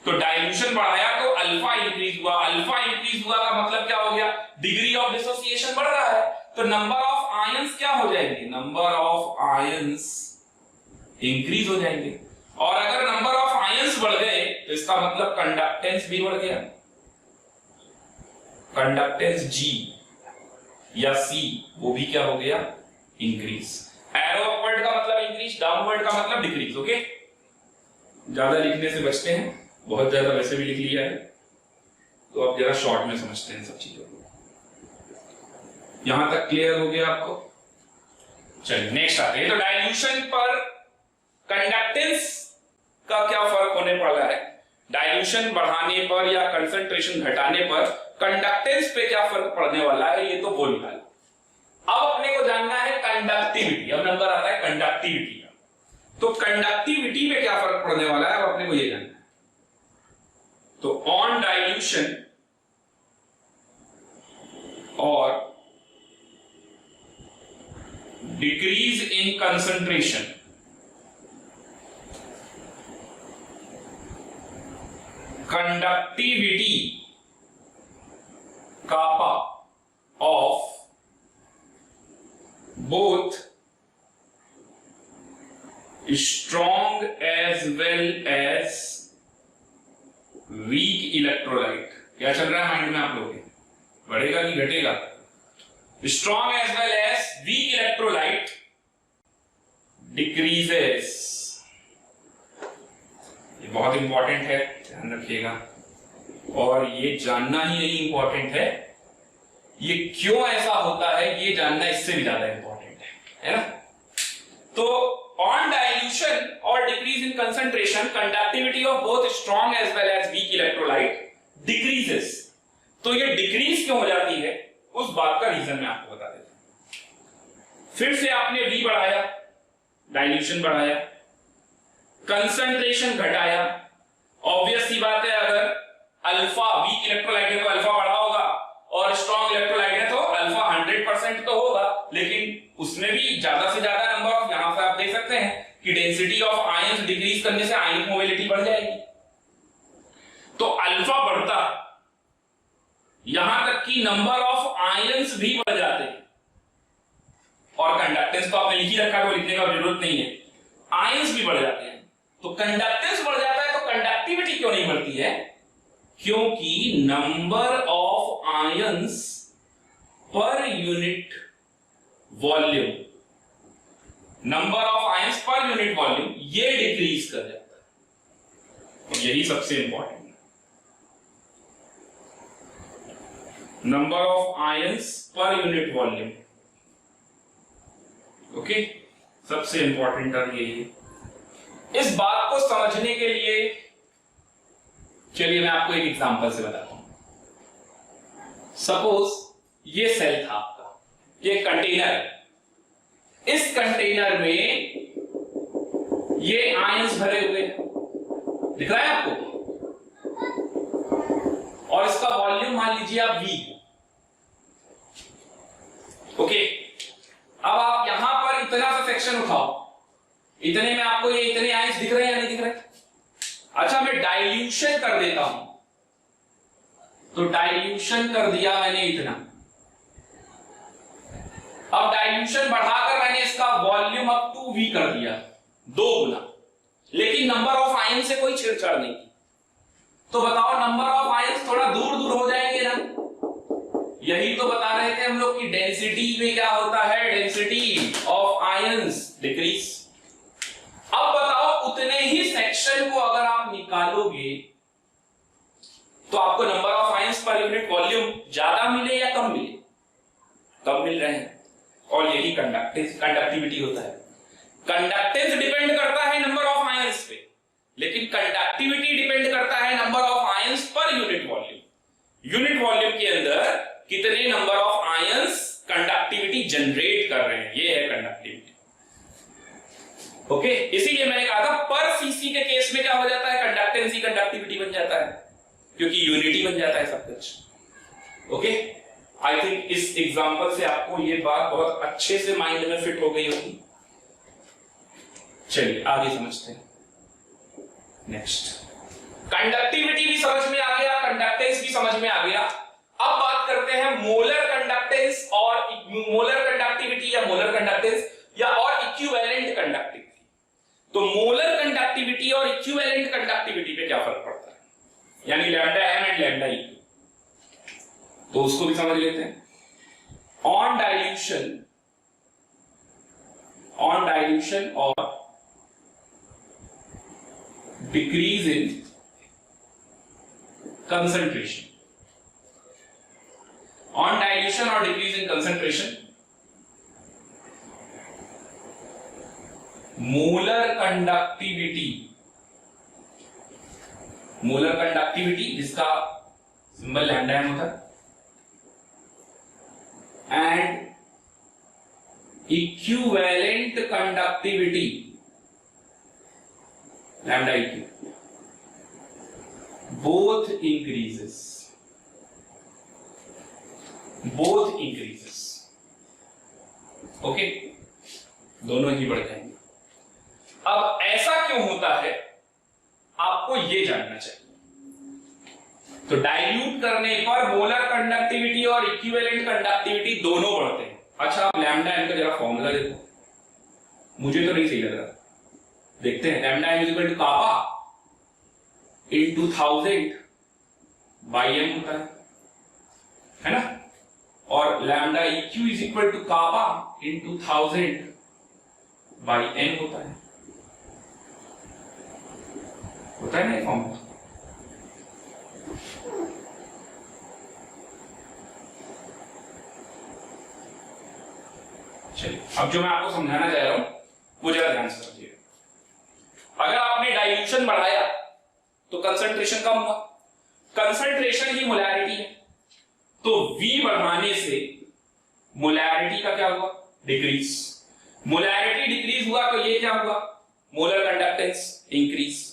तो डाइल्यूशन बढ़ाया तो अल्फा इंक्रीज हुआ, अल्फा इंक्रीज हुआ का मतलब क्या हो गया? डिग्री ऑफ डिसोसिएशन बढ़ रहा है, तो नंबर ऑफ आयंस क्या हो जाएंगे? नंबर ऑफ आयंस इंक्रीज हो जाएंगे। और अगर नंबर ऑफ आयंस बढ़ गए तो इसका मतलब कंडक्टेंस भी बढ़ गया। कंडक्टेंस G या C वो भी क्या हो गया? इंक्रीज। एरो अपवर्ड का मतलब इंक्रीज, डाउनवर्ड का मतलब डिक्रीज। ओके, ज्यादा लिखने से बचते हैं, बहुत ज्यादा वैसे भी लिख लिया है, तो आप जरा शॉर्ट में समझते हैं सब चीजों को। यहां तक क्लियर हो गया आपको? चलिए नेक्स्ट आते हैं। तो डाइल्यूशन पर कंडक्टेंस का क्या फर्क होने वाला है? डाइल्यूशन बढ़ाने पर या कंसंट्रेशन घटाने पर कंडक्टेंस पे क्या फर्क पड़ने वाला है, ये तो बोल रहा है। अब अपने को जानना है कंडक्टिविटी। अब नंबर आता है कंडक्टिविटी का। तो कंडक्टिविटी पे क्या फर्क पड़ने वाला है, अब अपने को ये जानना है। तो ऑन डाइल्यूशन और decrease in concentration conductivity kappa of both strong as well as weak electrolyte। क्या चल रहा है माइंड में आप लोगों के, बढ़ेगा कि घटेगा? Strong as well as weak electrolyte decreases. ये बहुत इंपॉर्टेंट है, ध्यान रखिएगा। और ये जानना ही नहीं इंपॉर्टेंट है, ये क्यों ऐसा होता है ये जानना इससे भी ज्यादा इंपॉर्टेंट है ना? तो ऑन डाइल्यूशन और decrease in concentration conductivity of both strong as well as weak electrolyte decreases. तो ये डिक्रीज क्यों हो जाती है उस बात का रीजन मैं आपको बता देता हूं। फिर से आपने V बढ़ाया, डाइल्यूशन बढ़ाया, कंसंट्रेशन घटाया। ऑब्वियस सी बात है, अगर अल्फा वीक इलेक्ट्रोलाइट है तो अल्फा बढ़ा होगा और स्ट्रॉन्ग इलेक्ट्रोलाइट है तो अल्फा 100% तो होगा, लेकिन उसमें भी ज्यादा से ज्यादा नंबर ऑफ, यहां से आप देख सकते हैं कि डेंसिटी ऑफ आयंस डिक्रीज करने से आयनिक मोबिलिटी बढ़ जाएगी। तो अल्फा बढ़ता है, यहां तक कि नंबर ऑफ आयंस भी बढ़ जाते हैं। और कंडक्टेंस तो आपने लिख ही रखा, तो लिखने का जरूरत नहीं है, आयंस भी बढ़ जाते हैं। तो कंडक्टेंस बढ़ जाता है तो कंडक्टिविटी क्यों नहीं बढ़ती है? क्योंकि number of ions per unit volume, number of ions per unit volume ये डिक्रीज कर जाता है। और यही सबसे इंपॉर्टेंट है, number of ions per unit volume. Okay, सबसे इंपॉर्टेंट टर्म यही है। इस बात को समझने के लिए चलिए मैं आपको एक एग्जांपल से बताता हूं। सपोज ये सेल था आपका, ये कंटेनर है, इस कंटेनर में ये आयंस भरे हुए दिख रहा है आपको, और इसका वॉल्यूम मान लीजिए आप V। ओके, अब आप यहां पर इतना सा सेक्शन उठाओ, इतने में आपको ये इतने आयंस दिख रहे हैं या नहीं दिख रहे? अच्छा, मैं डाइल्यूशन कर देता हूं, तो डाइल्यूशन कर दिया मैंने इतना। अब डाइल्यूशन बढ़ाकर मैंने इसका वॉल्यूम अब 2V कर दिया, 2 गुना, लेकिन नंबर ऑफ आयंस से कोई छेड़छाड़ नहीं की। तो बताओ नंबर ऑफ आयंस थोड़ा दूर दूर हो जाएंगे ना? यही तो बता रहे थे हम लोग कि डेंसिटी में क्या होता है, डेंसिटी ऑफ आयंस डिक्रीज। अब बताओ उतने ही सेक्शन को अगर आप निकालोगे तो आपको number of ions per unit volume ज्यादा मिले या कम मिले? कम मिल रहे हैं। और यही कंडक्टिविटी होता है। कंडक्टेंस डिपेंड करता है नंबर ऑफ आयंस पे, लेकिन कंडक्टिविटी डिपेंड करता है number of ions per unit volume. Unit volume के अंदर कितने number of ions conductivity generate कर रहे हैं, ये है कंडक्टिविटी। ओके, इसीलिए मैंने कहा था पर सीसी के केस में क्या हो जाता है, कंडक्टेंस ही कंडक्टिविटी बन जाता है, क्योंकि यूनिटी बन जाता है सब कुछ। ओके, आई थिंक इस एग्जांपल से आपको ये बात बहुत अच्छे से माइंड में फिट हो गई होगी। चलिए आगे समझते हैं। नेक्स्ट, कंडक्टिविटी भी समझ में आ गया, कंडक्टेंस भी समझ में आ गया। अब बात करते हैं मोलर कंडक्टेंस और मोलर कंडक्टिविटी या मोलर कंडक्टेंस या और इक्विवेलेंट कंडक्टिविटी। तो मोलर कंडक्टिविटी और इक्विवेलेंट कंडक्टिविटी पे क्या फर्क पड़ता है, यानी lambda M and lambda E, तो उसको भी समझ लेते हैं। ऑन डाइल्यूशन और decrease in concentration, on dilution और decrease in concentration, molar conductivity जिसका सिंबल लैम्डा एम होता है, and equivalent conductivity lambda EQ, both increases, both increases, okay, दोनों ही बढ़ जाएंगे। अब ऐसा क्यों होता है आपको ये जानना चाहिए। तो डाइल्यूट करने पर मोलर कंडक्टिविटी और इक्विवेलेंट कंडक्टिविटी दोनों बढ़ते हैं। अच्छा, आप लैम्डा एम का जरा फॉर्मूला देखो, मुझे तो नहीं सही लग रहा, देखते हैं। Lambda M equal to kappa into 1000 by M होता है ना, और lambda EQ is equal to kappa into 1000 by N होता है ना ये फॉर्मूला। चलिए, अब जो मैं आपको समझाना चाह रहा हूं वो जरा ध्यान से समझिएगा। अगर आपने डाइल्यूशन बढ़ाया तो कंसंट्रेशन कम हुआ, कंसंट्रेशन ही मोलैरिटी है, तो V बढ़ाने से मोलैरिटी का क्या हुआ, डिक्रीज। मोलैरिटी डिक्रीज हुआ तो ये क्या हुआ, मोलर कंडक्टेंस इंक्रीज।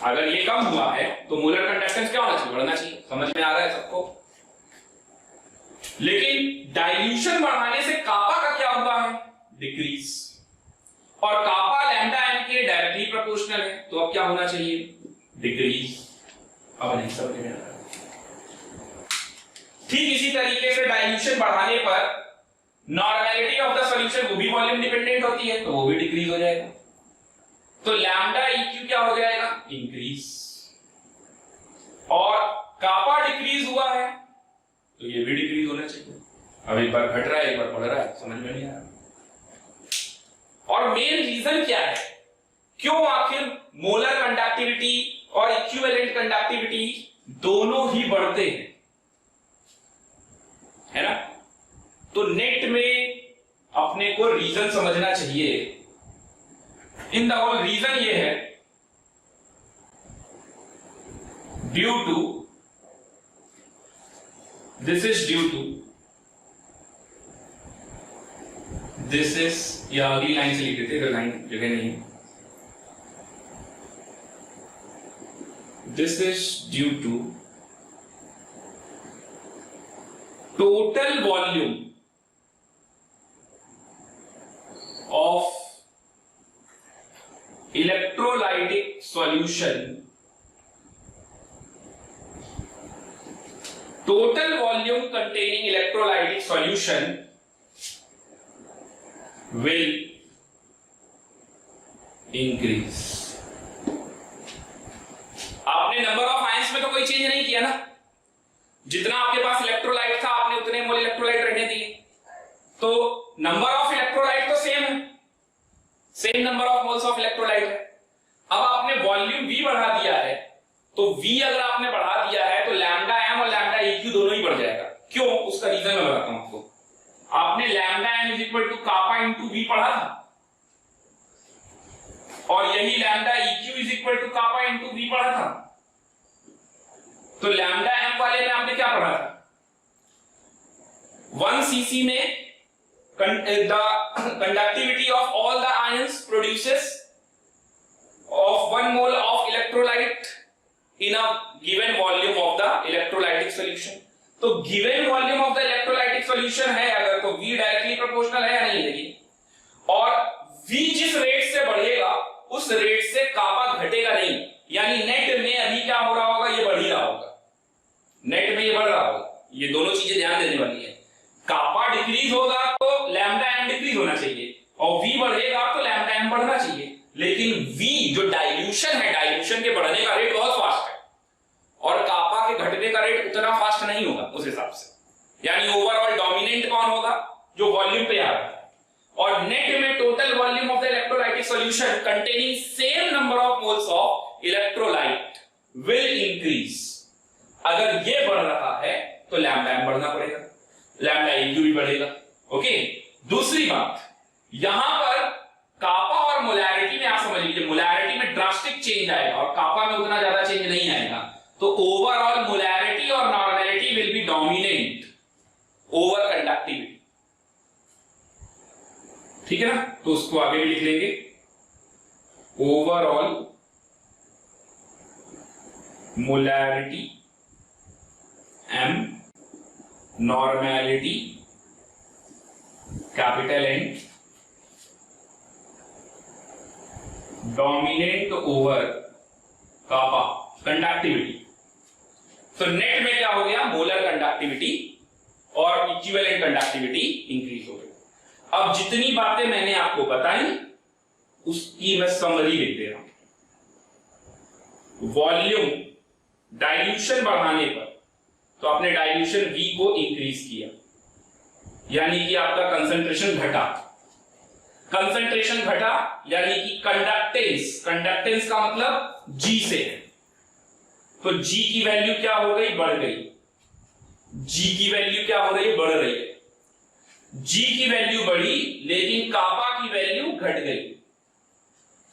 अगर ये कम हुआ है तो मोलर कंडक्टेंस क्या होना चाहिए, बढ़ना चाहिए। समझ में आ रहा है सबको। लेकिन डाइल्यूशन बढ़ाने से कापा का क्या हुआ है, डिक्रीज, और कापा लैम्डा एम के डायरेक्टली प्रोपोर्शनल है, तो अब क्या होना चाहिए, डिक्रीज। अब नहीं समझ में आ रहा। ठीक इसी तरीके से डाइल्यूशन बढ़ाने पर नॉर्मेलिटी ऑफ द सॉल्यूशन वो भी वॉल्यूम डिपेंडेंट होती है, तो वो भी डिक्रीज हो जाएगा। तो लैम्डा इक्यू क्या हो जाएगा, इंक्रीज, और कापा डिक्रीज हुआ है तो ये भी डिक्रीज होना चाहिए। अब एक बार घट रहा है एक बार बढ़ रहा है, समझ में नहीं आ रहा। और मेन रीजन क्या है, क्यों आखिर मोलर कंडक्टिविटी और इक्विवेलेंट कंडक्टिविटी दोनों ही बढ़ते हैं, है ना। तो नेट में अपने को रीजन समझना चाहिए। इन द होल रीजन ये है, due to, this is due to, this is, या अगली लाइन से लिख देते, अगर लाइन जगह नहीं है, this is due to total volume of electrolytic solution, total volume containing electrolytic solution will increase। आपने नंबर ऑफ आयंस में तो कोई चेंज नहीं किया ना, जितना आपके पास इलेक्ट्रोलाइट था आपने उतने मोल इलेक्ट्रोलाइट रहने दिए, तो नंबर ऑफ इलेक्ट्रोलाइट तो सेम है, same number of moles of electrolyte है। अब आपने वॉल्यूम V बढ़ा दिया है, तो V अगर आपने बढ़ा दिया है तो लैम्डा एम और लैम्डा इक्यू दोनों ही बढ़ जाएगा। क्यों, उसका रीजन मैं बताता हूं आपको। आपने lambda M is equal to kappa into V पढ़ा था, और यही lambda EQ is equal to kappa into V पढ़ा था। तो लैम्डा एम वाले में आपने क्या पढ़ा था, 1 cc में the conductivity of all the ions produces of 1 mole of electrolyte in a given volume of the electrolytic solution। तो given volume of the electrolytic solution है अगर, तो V डायरेक्टली प्रोपोर्शनल है या नहीं है, और V जिस रेट से बढ़ेगा उस रेट से कापा घटेगा नहीं, यानी नेट में अभी क्या हो रहा होगा, ये बढ़ ही रहा होगा, नेट में ये बढ़ रहा होगा। ये दोनों चीजें ध्यान देने वाली है। कापा डिक्रीज होगा तो लैम्डा एम डिक्रीज होना चाहिए, और V बढ़ेगा तो लैम्डा एम बढ़ना चाहिए। लेकिन V जो डाइल्यूशन है, डाइल्यूशन के बढ़ने का रेट बहुत फास्ट है, और कापा के घटने का रेट उतना फास्ट नहीं होगा उस हिसाब से। यानी ओवरऑल डोमिनेंट कौन होगा, जो वॉल्यूम पे आ रहा है, और नेट में total volume of the electrolytic solution containing same number of moles of electrolyte will increase. अगर ये बढ़ रहा है तो लैम्डा एम बढ़ना पड़ेगा, लैम्डा इक्यू भी बढ़ेगा। ओके, दूसरी बात, यहां पर कापा और मोलैरिटी में आप समझ लीजिए, मोलैरिटी में ड्रास्टिक चेंज आएगा और कापा में उतना ज्यादा चेंज नहीं आएगा, तो ओवरऑल मोलैरिटी और normality will be dominant over conductivity. ठीक है ना, तो उसको आगे भी लिख लेंगे, overall molarity m, normality capital N, dominate over kappa conductivity. तो नेट में क्या हो गया, मोलर कंडक्टिविटी और इक्विवेलेंट कंडक्टिविटी इंक्रीज हो गई। अब जितनी बातें मैंने आपको बताई उसकी मैं समरी लिख दे रहा हूं। वॉल्यूम डाइल्यूशन बढ़ाने पर तो आपने डाइल्यूशन V को इंक्रीज किया, यानी कि आपका कंसंट्रेशन घटा। कंसंट्रेशन घटा यानी कि कंडक्टेंस, कंडक्टेंस का मतलब G से है, तो G की वैल्यू क्या हो गई, बढ़ गई। G की वैल्यू क्या हो रही है, बढ़ रही है। G की वैल्यू बढ़ी लेकिन कापा की वैल्यू घट गई,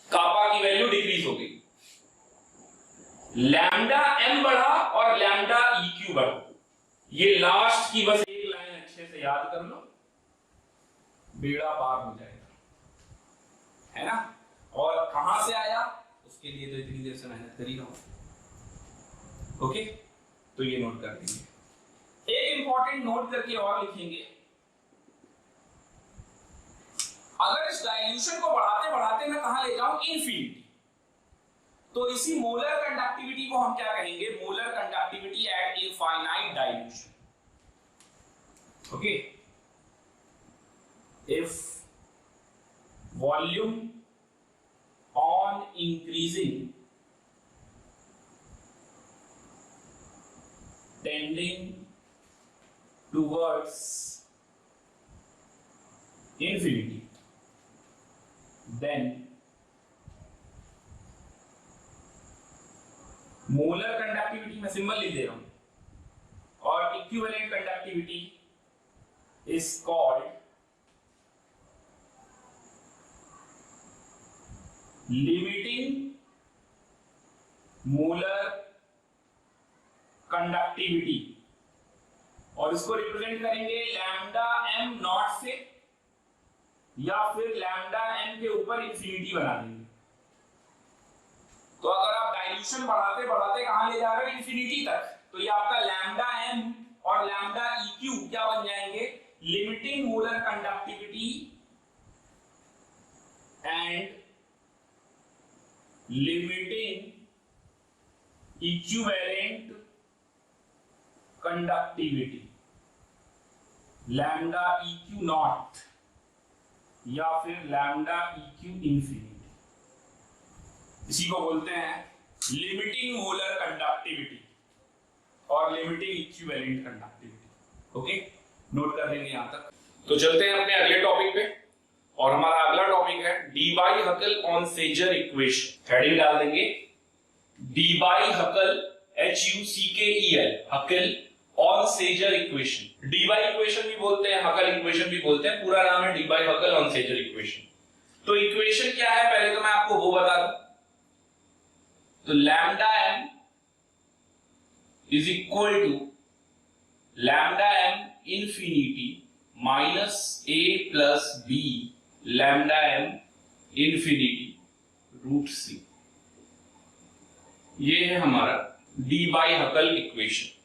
कापा की वैल्यू डिक्रीज हो गई। लैम्डा m बढ़ा और लैम्डा EQ बढ़ा। ये लास्ट की बस एक लाइन अच्छे से याद कर लो, बेड़ा पार हो जाएगा, है ना। और कहां से आया उसके लिए तो इतनी देर से मेहनत कर ही रहा हूं। ओके, तो ये नोट कर लेंगे। एक इंपॉर्टेंट नोट करके और लिखेंगे, अगर इस डाइल्यूशन को बढ़ाते बढ़ाते मैं कहां ले जाऊं, इनफिनिटी, तो इसी मोलर कंडक्टिविटी को हम क्या कहेंगे, molar conductivity at infinite dilution. Okay, if volume on increasing tending towards infinity, then molar conductivity में सिंबल लिख दे रहा हूं, और equivalent conductivity is called limiting molar conductivity, और इसको रिप्रेजेंट करेंगे लैम्डा m नॉट से, या फिर लैम्डा m के ऊपर इंफिनिटी बना देंगे। तो अगर आप डाइल्यूशन बढ़ाते बढ़ाते कहां ले जा रहे हो, इंफिनिटी तक, तो ये आपका लैम्डा m और लैम्डा EQ क्या बन जाएंगे, limiting molar conductivity and limiting equivalent conductivity, lambda EQ not या फिर लैम्डा EQ इंफिनिटी। इसी को बोलते हैं लिमिटिंग मोलर कंडक्टिविटी और limiting equivalent conductivity. Okay, note कर लेंगे यहां तक। तो चलते हैं अपने अगले टॉपिक पे, और हमारा अगला टॉपिक है Debye Huckel Onsager equation. Heading डाल देंगे Debye Huckel HUCKEL, Huckel Onsager equation. Debye equation भी बोलते हैं, हकल इक्वेशन भी बोलते हैं, पूरा नाम है Debye Huckel Onsager equation. तो इक्वेशन क्या है, पहले तो मैं आपको वो बता दूं। तो lambda m is equal to lambda m infinity minus a plus b lambda m infinity root c। ये है हमारा Debye Huckel equation.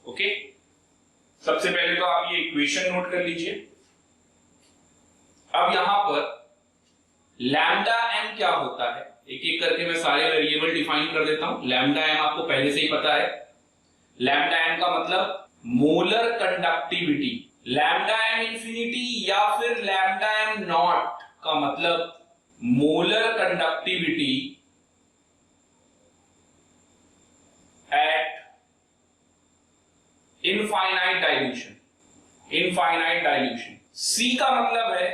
Okay, सबसे पहले तो आप ये इक्वेशन नोट कर लीजिए। अब यहां पर लैम्डा m क्या होता है, एक एक करके मैं सारे वेरिएबल डिफाइन कर देता हूं। लैम्डा m आपको पहले से ही पता है, लैम्डा m का मतलब molar conductivity, lambda m infinity या फिर लैम्डा m नॉट का मतलब molar conductivity at infinite dilution, infinite dilution. C का मतलब है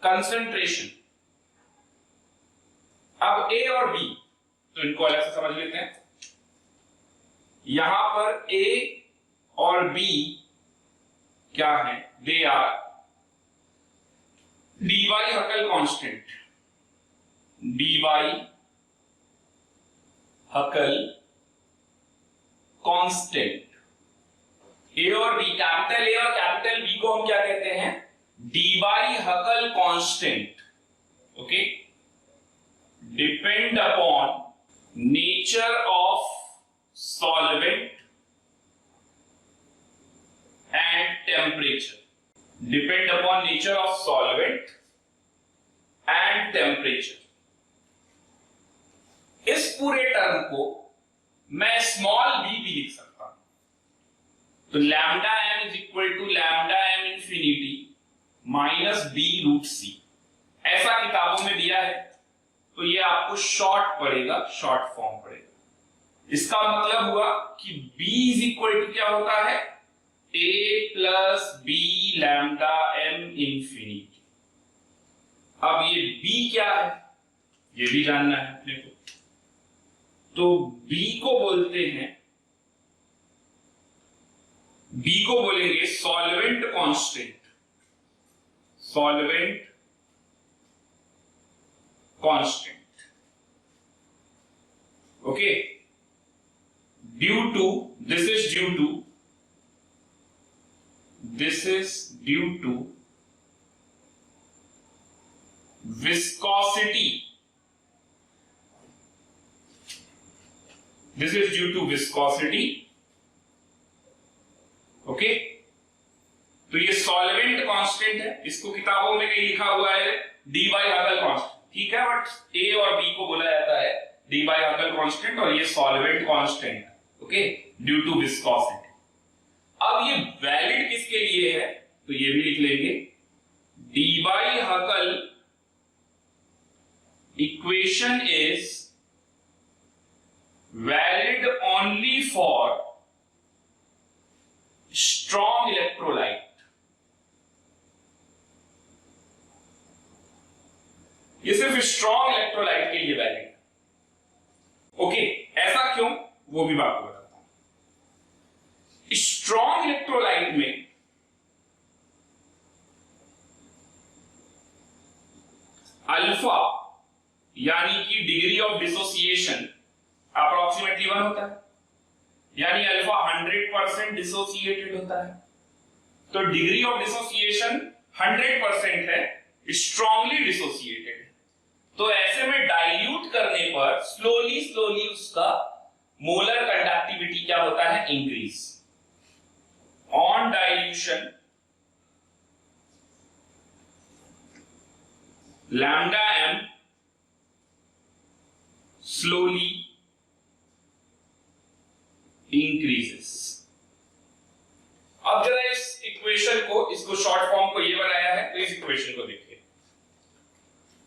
कंसंट्रेशन। अब A और B तो इनको अलग से समझ लेते हैं। यहां पर A और B क्या है, they are Debye Huckel constant, Debye Huckel constant. A और B, कैपिटल A और कैपिटल B को हम क्या कहते हैं, Debye Huckel constant. Okay, depend upon nature of solvent and temperature, depend upon nature of solvent and temperature. इस पूरे टर्म को मैं स्मॉल b भी लिख सकता हूं, तो lambda m is equal to lambda m infinity minus b root c, ऐसा किताबों में दिया है। तो ये आपको शॉर्ट पड़ेगा, शॉर्ट फॉर्म पड़ेगा। इसका मतलब हुआ कि b इज इक्वल टू क्या होता है, a plus b lambda m infinity. अब ये b क्या है ये भी जानना है अपने को, तो b को बोलते हैं, b को बोलेंगे solvent constant, solvent constant, okay. Due to, this is due to, this is due to viscosity, this is due to viscosity, okay. तो ये सॉल्वेंट कांस्टेंट है, इसको किताबों में कहीं लिखा हुआ है डी बाई हगल कांस्टेंट, ठीक है, बट ए और बी को बोला जाता है डी बाई हगल कांस्टेंट और ये solvent constant, okay, due to viscosity. अब ये वैलिड किसके लिए है, तो ये भी लिख लेंगे, डी बाई हगल equation is valid only for strong electrolyte। ये सिर्फ स्ट्रॉन्ग इलेक्ट्रोलाइट के लिए वैलिड है, ओके। ऐसा क्यों, वो भी बात बताता हूं। स्ट्रॉन्ग इलेक्ट्रोलाइट में अल्फा यानी कि डिग्री ऑफ डिसोसिएशन अप्रोक्सीमेटली 1 होता है, यानी अल्फा 100% डिसोसिएटेड होता है। तो डिग्री ऑफ डिसोसिएशन 100% है, स्ट्रांगली डिसोसिएटेड है। तो ऐसे में डाइल्यूट करने पर स्लोली स्लोली उसका मोलर कंडक्टिविटी क्या होता है, increase. On dilution lambda m slowly increases। अब जरा इस इक्वेशन को, इसको शॉर्ट फॉर्म को ये बनाया है, तो इस इक्वेशन को देखिए।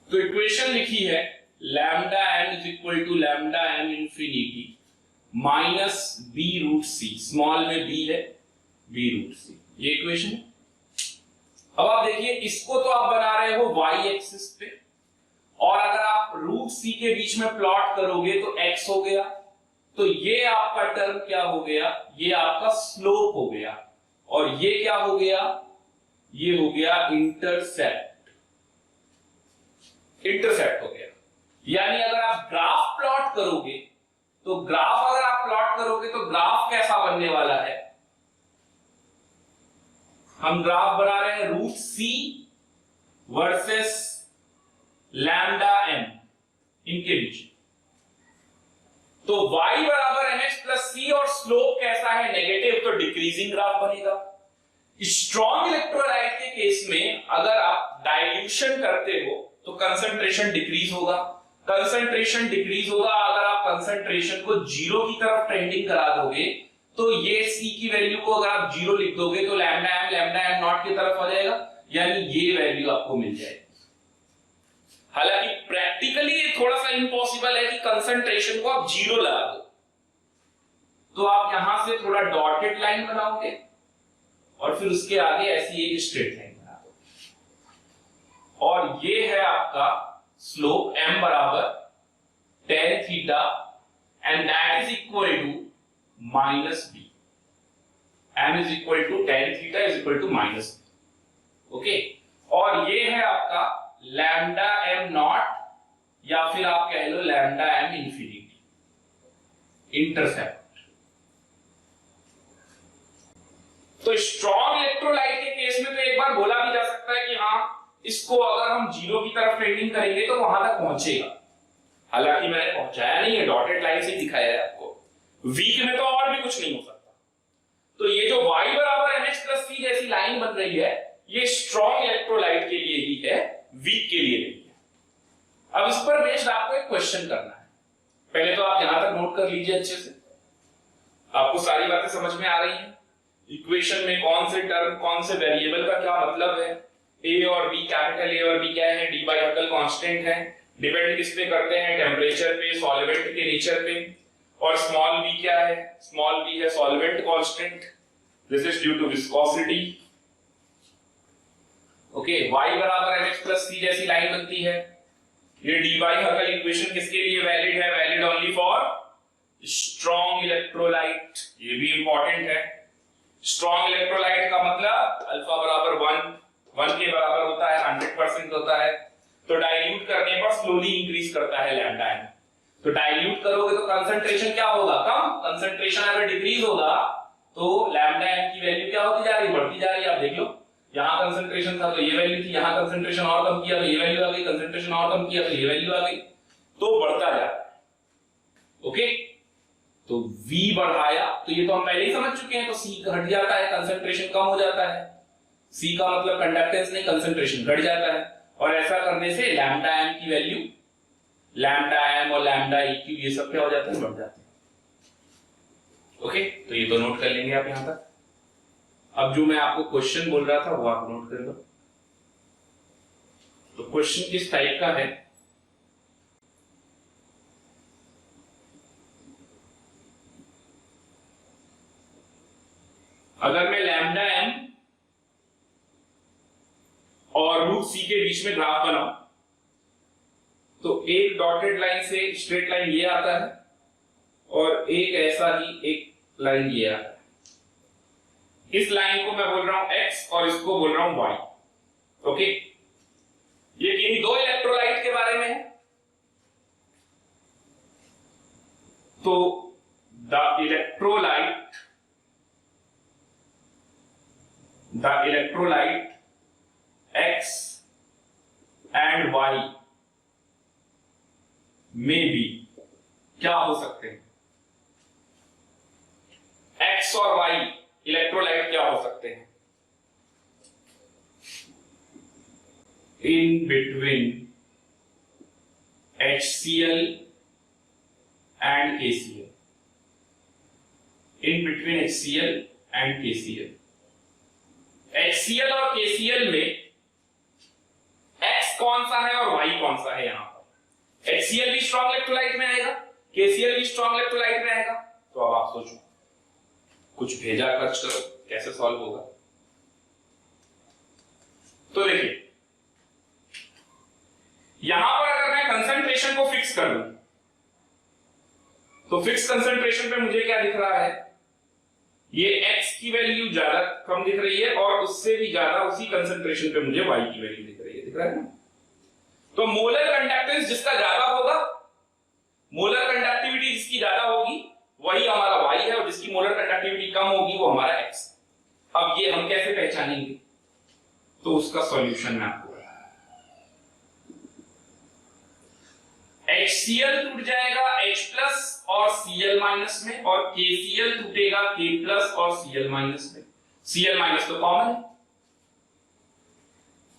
तो इक्वेशन लिखी है lambda m is equal to lambda m infinity minus b root c, small में b है, b रूट c, ये इक्वेशन। अब आप देखिए, इसको तो आप बना रहे हो y एक्सिस पे, और अगर आप रूट सी के बीच में प्लॉट करोगे तो x हो गया, तो ये आपका टर्म क्या हो गया, ये आपका स्लोप हो गया, और ये क्या हो गया, ये हो गया इंटरसेप्ट, इंटरसेप्ट हो गया। यानी अगर आप ग्राफ प्लॉट करोगे, तो ग्राफ अगर आप प्लॉट करोगे तो ग्राफ कैसा बनने वाला है, हम ग्राफ बना रहे हैं root C versus lambda m इनके बीच, तो y बराबर mx प्लस c और स्लोप कैसा है, नेगेटिव, तो डिक्रीजिंग ग्राफ बनेगा। स्ट्रॉन्ग इलेक्ट्रोलाइट के केस में अगर आप डाइल्यूशन करते हो तो कंसंट्रेशन डिक्रीज होगा, कंसंट्रेशन डिक्रीज होगा। अगर आप कंसंट्रेशन को जीरो की तरफ ट्रेंडिंग करा दोगे तो ये c की वैल्यू को अगर आप जीरो लिख दोगे तो लैम्डा m नॉट की तरफ आ जाएगा, यानी ये वैल्यू आपको मिल जाएगी। हालांकि प्रैक्टिकली ये थोड़ा सा इम्पॉसिबल है कि कंसंट्रेशन को आप जीरो लगा दो, तो आप यहां से थोड़ा डॉटेड लाइन बनाओगे और फिर उसके आगे ऐसी एक स्ट्रेट लाइन बना दो, और ये है आपका स्लोप m बराबर tan theta and that is equal to minus b। m is equal to tan theta is equal to minus b, okay. और ये है आपका लैम्डा m नॉट, या फिर आप कह लो लैम्डा m इंफिनिटी, इंटरसेप्ट। तो स्ट्रॉन्ग इलेक्ट्रोलाइट के केस में तो एक बार बोला भी जा सकता है कि हाँ, इसको अगर हम जीरो की तरफ ट्रेंडिंग करेंगे तो वहां तक पहुंचेगा। हालांकि मैंने पहुंचाया नहीं है, डॉटेड लाइन से ही दिखाया है आपको। वीक में तो और भी कुछ नहीं हो सकता। तो ये जो y बराबर NH+C जैसी लाइन बन रही है, ये स्ट्रॉन्ग इलेक्ट्रोलाइट के लिए ही है, वीक के लिए नहीं है। अब इस पर बेस्ड आपको एक क्वेश्चन करना है। पहले तो आप यहां तक नोट कर लीजिए अच्छे से, आपको सारी बातें समझ में आ रही हैं। इक्वेशन में कौन से टर्म, कौन से वेरिएबल का क्या मतलब है, ए और बी, कैपिटल ए और बी क्या है, डी बाई हकल कांस्टेंट है, डिपेंड किस पे करते हैं, टेम्परेचर पे, सॉल्वेंट के नेचर पे, और स्मॉल बी क्या है, स्मॉल बी है solvent constant, this is due to viscosity. Okay, y बराबर NH+C जैसी लाइन बनती है। ये डी बाई हकल इक्वेशन किसके लिए वैलिड है, valid only for strong electrolyte. ये भी इंपॉर्टेंट है। स्ट्रॉन्ग इलेक्ट्रोलाइट का मतलब अल्फा बराबर 1 के बराबर होता है, 100% होता है। तो डाइल्यूट करने पर स्लोली इंक्रीज करता है लैम्डा एन। तो डाइल्यूट करोगे तो कंसंट्रेशन क्या होगा, कम। कंसंट्रेशन अगर डिक्रीज होगा तो लैम्डा एन की वैल्यू क्या होती जा रही है, बढ़ती जा रही है। आप देख लो, यहां कंसंट्रेशन था तो ये वैल्यू थी, यहां कंसंट्रेशन और कम किया तो ये वैल्यू आ गई, कंसंट्रेशन और कम किया तो ये वैल्यू आ गई, तो बढ़ता जा रहा है। ओके, तो V बढ़ाया तो ये तो हम पहले ही समझ चुके हैं, तो C घट जाता है, कंसंट्रेशन कम हो जाता है। C का मतलब कंडक्टेंस नहीं, कंसंट्रेशन घट जाता है। और ऐसा करने से लैम्डा एम की वैल्यू, लैम्डा एम और लैम्डा इक्यू ये सब क्या हो जाते हैं, बढ़ जाते हैं। ओके, तो ये तो नोट कर लेंगे आप यहां तक। अब जो मैं आपको क्वेश्चन बोल रहा था वो आप नोट कर लो। तो क्वेश्चन किस टाइप का है, अगर मैं लैम्डा एम और रूट सी के बीच में ग्राफ बनाऊं तो एक डॉटेड लाइन से स्ट्रेट लाइन ये आता है और एक ऐसा ही एक लाइन ये आता है। इस लाइन को मैं बोल रहा हूं x और इसको बोल रहा हूं y। ओके, ये किन्हीं दो इलेक्ट्रोलाइट के बारे में है। तो the electrolyte x and y में भी क्या हो सकते हैं, x और y इलेक्ट्रोलाइट क्या हो सकते हैं, in between HCl and KCl, in between HCl and KCl। HCl और KCl में X कौन सा है और Y कौन सा है। यहां पर HCl भी स्ट्रॉन्ग इलेक्ट्रोलाइट में आएगा, KCl भी स्ट्रॉन्ग इलेक्ट्रोलाइट में आएगा। तो अब आप सोचो, कुछ भेजा खर्च करो, कैसे सॉल्व होगा। तो देखिए, यहां पर अगर मैं कंसंट्रेशन को फिक्स कर लूं तो फिक्स कंसंट्रेशन पे मुझे क्या दिख रहा है, ये X की वैल्यू ज्यादा कम दिख रही है और उससे भी ज्यादा उसी कंसंट्रेशन पे मुझे Y की वैल्यू दिख रही है, दिख रहा है ना। तो मोलर कंडक्टेंस जिसका ज्यादा होगा, मोलर कंडक्टिविटी जिसकी ज्यादा होगी वही हमारा Y है, और जिसकी मोलर कंडक्टिविटी कम होगी वो हमारा X। अब ये हम कैसे पहचानेंगे, तो उसका सॉल्यूशन मैं आपको HCl टूट जाएगा H+ और Cl- में, और KCl टूटेगा K+ और Cl- में। Cl- तो कॉमन है।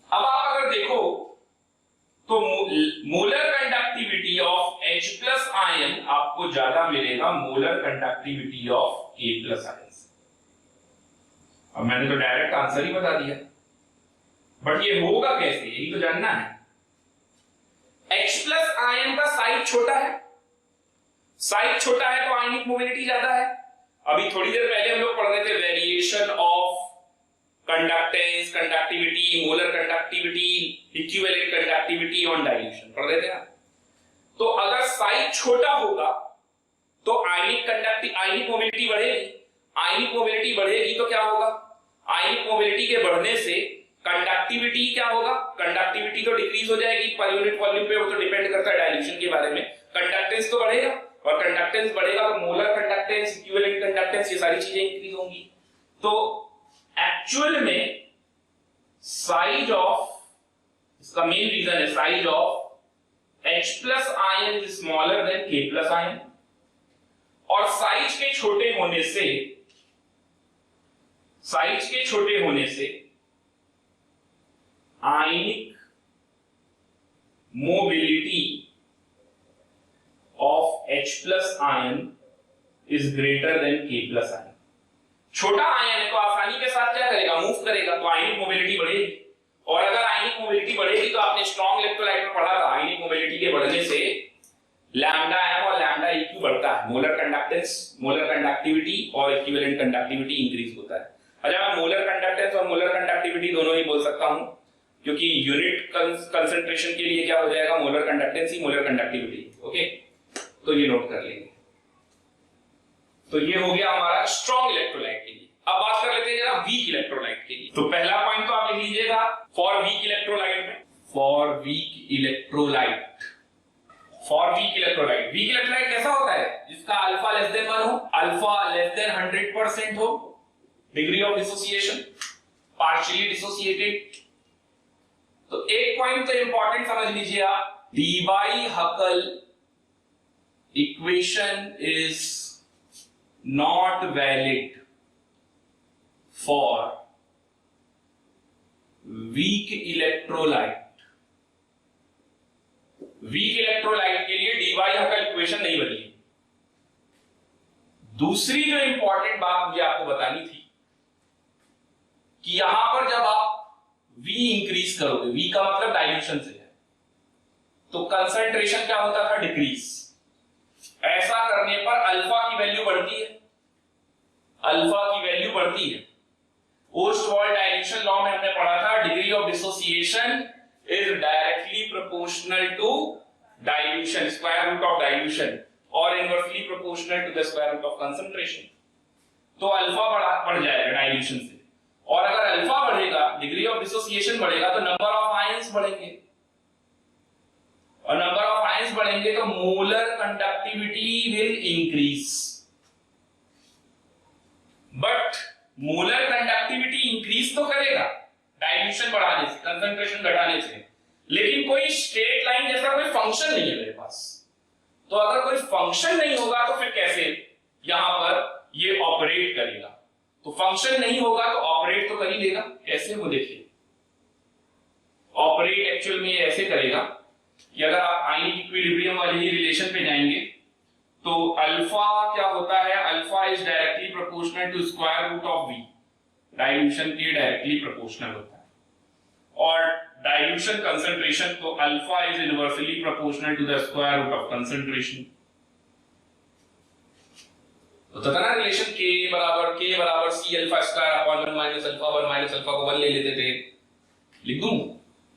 अब आप अगर देखो तो molar conductivity of H+ ion आपको ज्यादा मिलेगा molar conductivity of K+ ion से। अब मैंने तो डायरेक्ट आंसर ही बता दिया, बट ये होगा कैसे, यही तो जानना है। H+ आयन का साइज छोटा है, साइज छोटा है तो आयनिक मोबिलिटी ज्यादा है। अभी थोड़ी देर पहले हम लोग पढ़ रहे थे variation of conductance, conductivity, molar conductivity, equivalent conductivity on dilution पढ़ रहे थे ना। तो अगर साइज छोटा होगा तो आयनिक मोबिलिटी बढ़ेगी। आयनिक मोबिलिटी बढ़ेगी तो क्या होगा, आयनिक मोबिलिटी के बढ़ने से कंडक्टिविटी क्या होगा, कंडक्टिविटी तो डिक्रीज हो जाएगी पर यूनिट वॉल्यूम पे, वो तो डिपेंड करता है डाइल्यूशन के बारे में। कंडक्टेंस तो बढ़ेगा, और कंडक्टेंस बढ़ेगा तो मोलर कंडक्टेंस, इक्विवेलेंट कंडक्टेंस, ये सारी चीजें इंक्रीज होंगी। तो एक्चुअल में साइज ऑफ, इसका मेन रीजन है size of H plus ion is smaller than K plus ion, और साइज के छोटे होने से ionic mobility of H plus ion is greater than K plus ion. छोटा आयन है तो आसानी के साथ क्या करेगा, मूव करेगा, तो आयनिक मोबिलिटी बढ़ेगी। और अगर आयनिक मोबिलिटी बढ़ेगी तो आपने स्ट्रॉन्ग इलेक्ट्रोलाइट में पढ़ा था, आयनिक मोबिलिटी के बढ़ने से लैम्डा एम और लैम्डा इक्यू बढ़ता है, मोलर कंडक्टेंस, मोलर कंडक्टिविटी और इक्विवेलेंट कंडक्टिविटी इंक्रीज होता है। अच्छा, मैं मोलर कंडक्टेंस और मोलर कंडक्टिविटी दोनों ही बोल सकता हूं, क्योंकि यूनिट कंसंट्रेशन के लिए क्या हो जाएगा, मोलर कंडक्टेंस ही मोलर कंडक्टिविटी। ओके, तो ये नोट कर लेंगे। तो ये हो गया हमारा स्ट्रॉन्ग इलेक्ट्रोलाइट के लिए। अब बात कर लेते हैं जरा वीक इलेक्ट्रोलाइट के लिए। तो पहला पॉइंट तो आप लिख लीजिएगा फॉर वीक इलेक्ट्रोलाइट में, for weak electrolyte, for weak electrolyte. Weak electrolyte कैसा होता है, जिसका अल्फा लेस देन 1 हो, अल्फा लेस देन 100% हो, degree of dissociation partially dissociated. तो एक पॉइंट तो इंपॉर्टेंट समझ लीजिए आप, Debye Huckel equation is not valid for weak electrolyte। weak electrolyte के लिए डी-बाई-हकल इक्वेशन नहीं बनी। दूसरी जो इंपॉर्टेंट बात मुझे आपको बतानी थी कि यहां पर जब आप V इंक्रीज करोगे, V का मतलब डाइल्यूशन से है, तो कंसंट्रेशन क्या होता था, डिक्रीज। ऐसा करने पर अल्फा की वैल्यू बढ़ती है, अल्फा की वैल्यू बढ़ती है। ओस्टवाल्ड डाइल्यूशन लॉ में हमने पढ़ा था, degree of dissociation is directly proportional to dilution, square root of dilution, और inversely proportional to the square root of concentration. तो अल्फा बढ़ जाएगा डाइल्यूशन से, और अगर अल्फा बढ़ेगा, डिग्री ऑफ डिसोसिएशन बढ़ेगा, तो नंबर ऑफ आयंस बढ़ेंगे, और नंबर ऑफ आयंस बढ़ेंगे तो molar conductivity will increase. But molar conductivity increase तो करेगा डाइल्यूशन बढ़ाने से, कंसंट्रेशन घटाने से, लेकिन कोई स्ट्रेट लाइन जैसा कोई फंक्शन नहीं है मेरे पास। तो अगर कोई फंक्शन नहीं होगा तो फिर कैसे यहां पर ये ऑपरेट करेगा। तो फंक्शन नहीं होगा तो ऑपरेट तो कर ही लेगा। कैसे, वो देखिए, ऑपरेट एक्चुअल में ऐसे करेगा कि अगर आप आयनिक इक्विलिब्रियम वाले ही रिलेशन पे जाएंगे तो अल्फा क्या होता है, alpha is directly proportional to square root of V, dilution के डायरेक्टली प्रोपोर्शनल होता है। और डाइल्यूशन कंसंट्रेशन तो alpha is inversely proportional to the square root of concentration. तो था ना रिलेशन k बराबर c alpha square upon 1 minus alpha, 1 minus alpha को 1 ले लेते थे। लिख दूं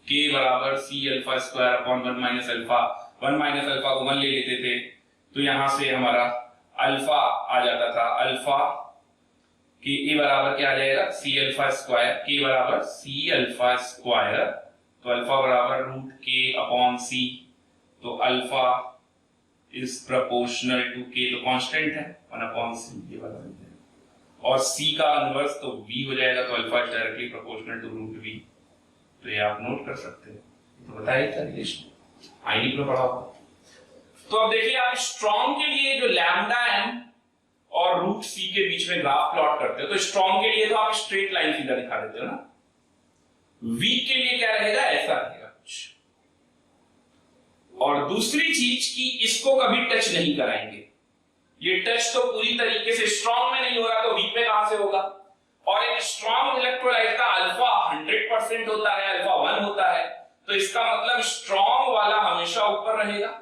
k बराबर c alpha square upon 1 minus alpha, 1 minus alpha को 1 ले लेते थे, तो यहां से हमारा अल्फा आ जाता था, अल्फा के ए बराबर क्या आ जाएगा, c अल्फा स्क्वायर, k बराबर c अल्फा स्क्वायर, तो अल्फा बराबर रूट k अपॉन c, तो alpha is proportional to k, तो कांस्टेंट है 1 अपॉन c, ये वाला बन जाएगा, और c का इनवर्स तो v हो जाएगा, तो alpha is directly proportional to root v। तो ये आप नोट कर सकते हैं। तो बताइए क्या रिलेशन, आईडी में पढ़ा होगा। तो अब देखिए, आप स्ट्रॉन्ग के लिए जो लैम्डा एम और रूट सी के बीच में ग्राफ प्लॉट करते हो, तो स्ट्रॉन्ग के लिए तो आप स्ट्रेट लाइन सीधा दिखा देते हो ना, वीक के लिए क्या रहेगा, ऐसा रहेगा कुछ। और दूसरी चीज कि इसको कभी टच नहीं कराएंगे, ये टच तो पूरी तरीके से स्ट्रॉन्ग में नहीं हो रहा, तो वीक में कहां से होगा। और एक स्ट्रॉन्ग इलेक्ट्रोलाइट का अल्फा 100% होता है, अल्फा 1 होता है, तो इसका मतलब स्ट्रॉन्ग वाला हमेशा ऊपर रहेगा।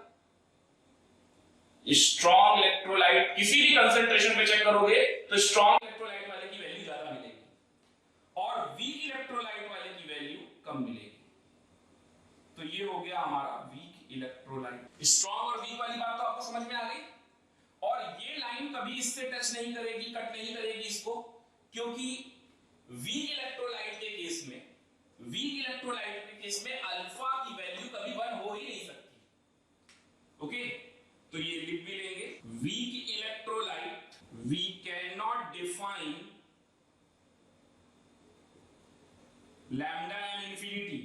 स्ट्रॉन्ग इलेक्ट्रोलाइट किसी भी कंसंट्रेशन पे चेक करोगे तो स्ट्रॉन्ग इलेक्ट्रोलाइट वाले की वैल्यू ज्यादा मिलेगी और वीक इलेक्ट्रोलाइट वाले की वैल्यू कम मिलेगी। तो ये हो गया हमारा वीक इलेक्ट्रोलाइट। स्ट्रॉन्ग और वीक वाली बात तो आपको समझ में आ गई। और ये लाइन कभी इससे टच नहीं करेगी, कट नहीं करेगी इसको, क्योंकि वीक इलेक्ट्रोलाइट के केस में, अल्फा की वैल्यू कभी 1 हो ही नहीं सकती। ओके, तो ये लिख भी लेंगे, weak electrolyte we can not define lambda M infinity,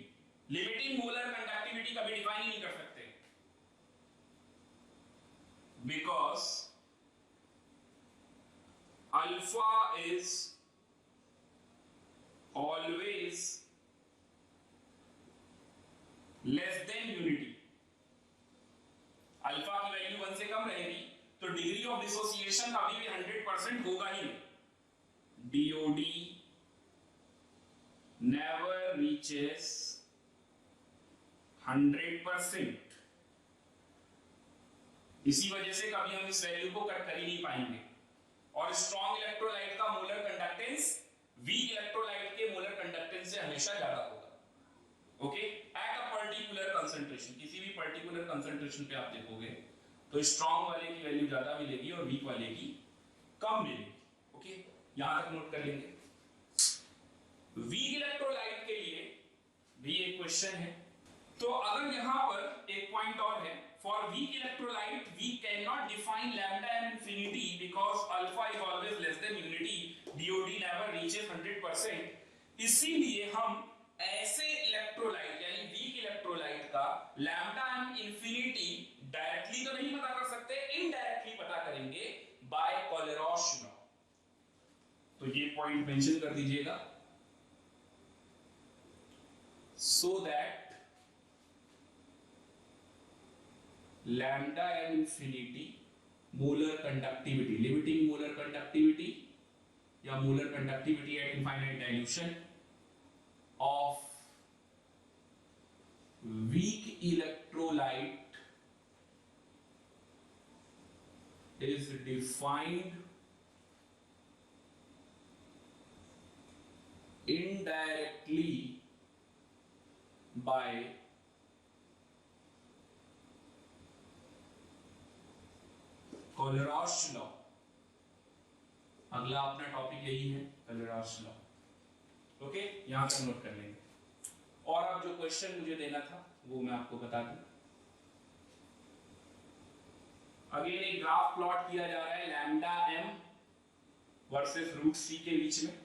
limiting molar conductivity कभी डिफाइन ही नहीं कर सकते। because alpha is always less than unity. Alpha की वैल्यू 1 से कम रहेगी तो डिग्री ऑफ डिसोसिएशन अभी भी 100% होगा ही नहीं। DOD never reaches 100%। इसी वजह से कभी हम इस वैल्यू को कट कर ही नहीं पाएंगे। और स्ट्रॉन्ग इलेक्ट्रोलाइट का मोलर कंडक्टेंस वीक इलेक्ट्रोलाइट के मोलर कंडक्टेंस से हमेशा ज्यादा होगा। Okay, at a particular concentration, किसी भी पर्टिकुलर कंसंट्रेशन पे आप देखोगे तो स्ट्रॉन्ग वाले की वैल्यू ज्यादा मिलेगी और वीक वाले की कम मिलेगी। ओके, यहां तक नोट कर लेंगे। वीक इलेक्ट्रोलाइट के लिए भी एक क्वेश्चन है, तो अगर यहां पर एक पॉइंट और है, for weak electrolyte we can not define lambda M infinity because alpha is always less than unity, DOD never reaches 100%। इसीलिए हम ऐसे इलेक्ट्रोलाइट यानी वीक इलेक्ट्रोलाइट का लैम्डा एम इंफिनिटी डायरेक्टली तो नहीं पता कर सकते, इनडायरेक्टली पता करेंगे बाय कोलेरॉश लॉ। तो ये पॉइंट मेंशन कर दीजिएगा, so that lambda M infinity molar conductivity, limiting molar conductivity या molar conductivity at infinite dilution of weak electrolyte is defined indirectly by Kohlrausch law. अगला अपना टॉपिक यही है, कोलेरॉश लॉ। ओके, यहां तक नोट कर लेंगे। और अब जो क्वेश्चन मुझे देना था वो मैं आपको बता दूं। अगेन एक ग्राफ प्लॉट किया जा रहा है लैम्डा एम वर्सेस रूट सी के बीच में।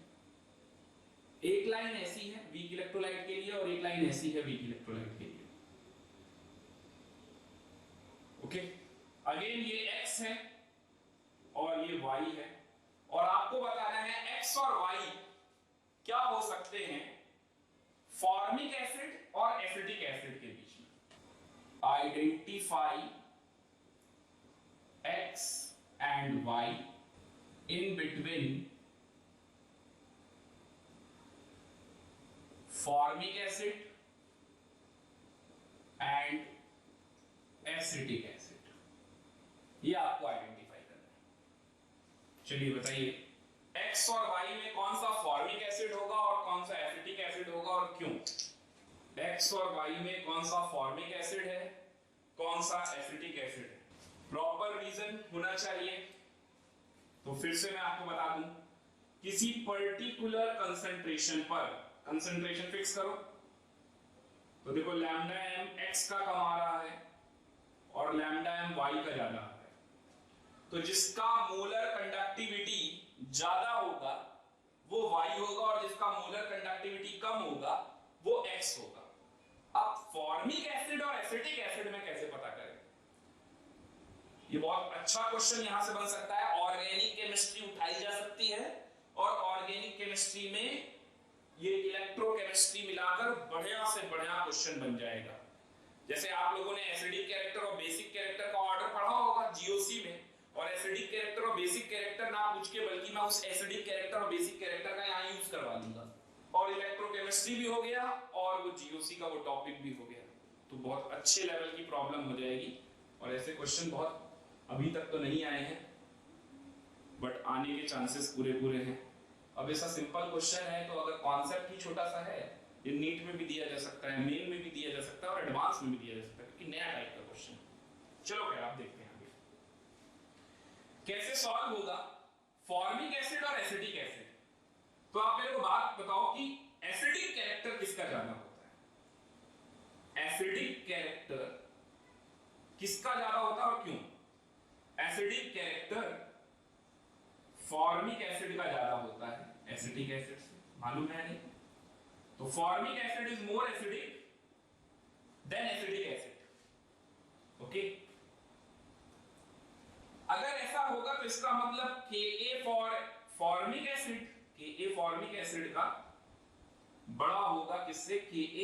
एक लाइन ऐसी है वीक इलेक्ट्रोलाइट के लिए और एक लाइन ऐसी है वीक इलेक्ट्रोलाइट के लिए। ओके, अगेन ये x है और ये y है, और आपको बताना है x और y क्या हो सकते हैं फॉर्मिक एसिड और एसिटिक एसिड के बीच में। Identify x and y in between formic acid and acetic acid, ये आपको आइडेंटिफाई करना है। चलिए बताइए X और Y में कौन सा फॉर्मिक एसिड होगा और कौन सा एसिटिक एसिड होगा और क्यों? X और Y में कौन सा फॉर्मिक एसिड है, कौन सा एसिटिक एसिड है, प्रॉपर रीजन होना चाहिए। तो फिर से मैं आपको बता दूं, किसी पर्टिकुलर कंसंट्रेशन पर, कंसंट्रेशन फिक्स करो, तो देखो लैम्डा एम X का कम आ रहा है और लैम्डा एम Y का ज्यादा है, तो जिसका मोलर कंडक्टिविटी ज्यादा होगा वो Y होगा और जिसका मोलर कंडक्टिविटी कम होगा वो X होगा। अब फॉर्मिक एसिड और एसिटिक एसिड में कैसे पता करें? ये बहुत अच्छा क्वेश्चन यहां से बन सकता है। ऑर्गेनिक केमिस्ट्री उठाई जा सकती है और ऑर्गेनिक केमिस्ट्री में ये इलेक्ट्रोकेमिस्ट्री मिलाकर बढ़िया से बढ़िया क्वेश्चन बन जाएगा। जैसे आप लोगों ने एसिडिक कैरेक्टर और बेसिक कैरेक्टर का ऑर्डर पढ़ा होगा जीओसी में, और एसिडिक कैरेक्टर और बेसिक कैरेक्टर ना पूछ के बल्कि मैं उस एसिडिक कैरेक्टर और बेसिक कैरेक्टर का यहाँ यूज करवा दूंगा, और इलेक्ट्रोकेमिस्ट्री भी हो गया और वो जीओसी का वो टॉपिक भी हो गया। तो बहुत अच्छे लेवल की प्रॉब्लम हो जाएगी। और ऐसे क्वेश्चन बहुत अभी तक तो नहीं आए हैं, बट आने के चांसेस पूरे पूरे हैं। अब ऐसा सिंपल क्वेश्चन है तो अगर कॉन्सेप्ट ही छोटा सा है, ये नीट में भी दिया जा सकता है, मेन में भी दिया जा सकता है और एडवांस में भी दिया जा सकता है, क्योंकि नया टाइप का क्वेश्चन। चलो फिर आप देखते हैं आगे कैसे सॉल्व होगा फॉर्मिक एसिड और एसिटिक एसिड। तो आप मेरे को बात बताओ कि एसिडिक कैरेक्टर किसका ज्यादा होता है? एसिडिक कैरेक्टर किसका ज्यादा होता है और क्यों? एसिडिक कैरेक्टर फॉर्मिक एसिड का ज्यादा होता है एसिटिक एसिड से, मालूम है नहीं? तो formic acid is more acidic then acidic acid. Okay, मतलब Ka for formic acid, Ka formic acid का बड़ा होगा किससे? Ka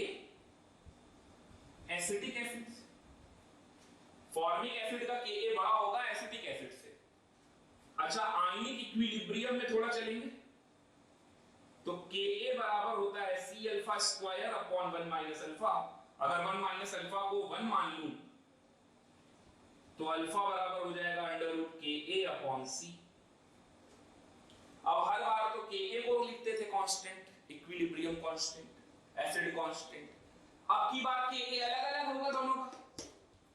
एसिटिक एसिड से। फॉर्मिक एसिड का Ka बड़ा होगा एसिटिक एसिड से। अच्छा, आयनिक इक्विलिब्रियम में थोड़ा चलेंगे तो Ka बराबर होता है C alpha square upon 1 minus alpha. अगर 1 माइनस अल्फा को 1 मान लूं तो अल्फा बराबर हो जाएगा under root Ka upon C। अब हर बार तो Ka को लिखते थे constant, equilibrium constant, acid constant. अब की बार Ka अलग अलग होगा, दोनों का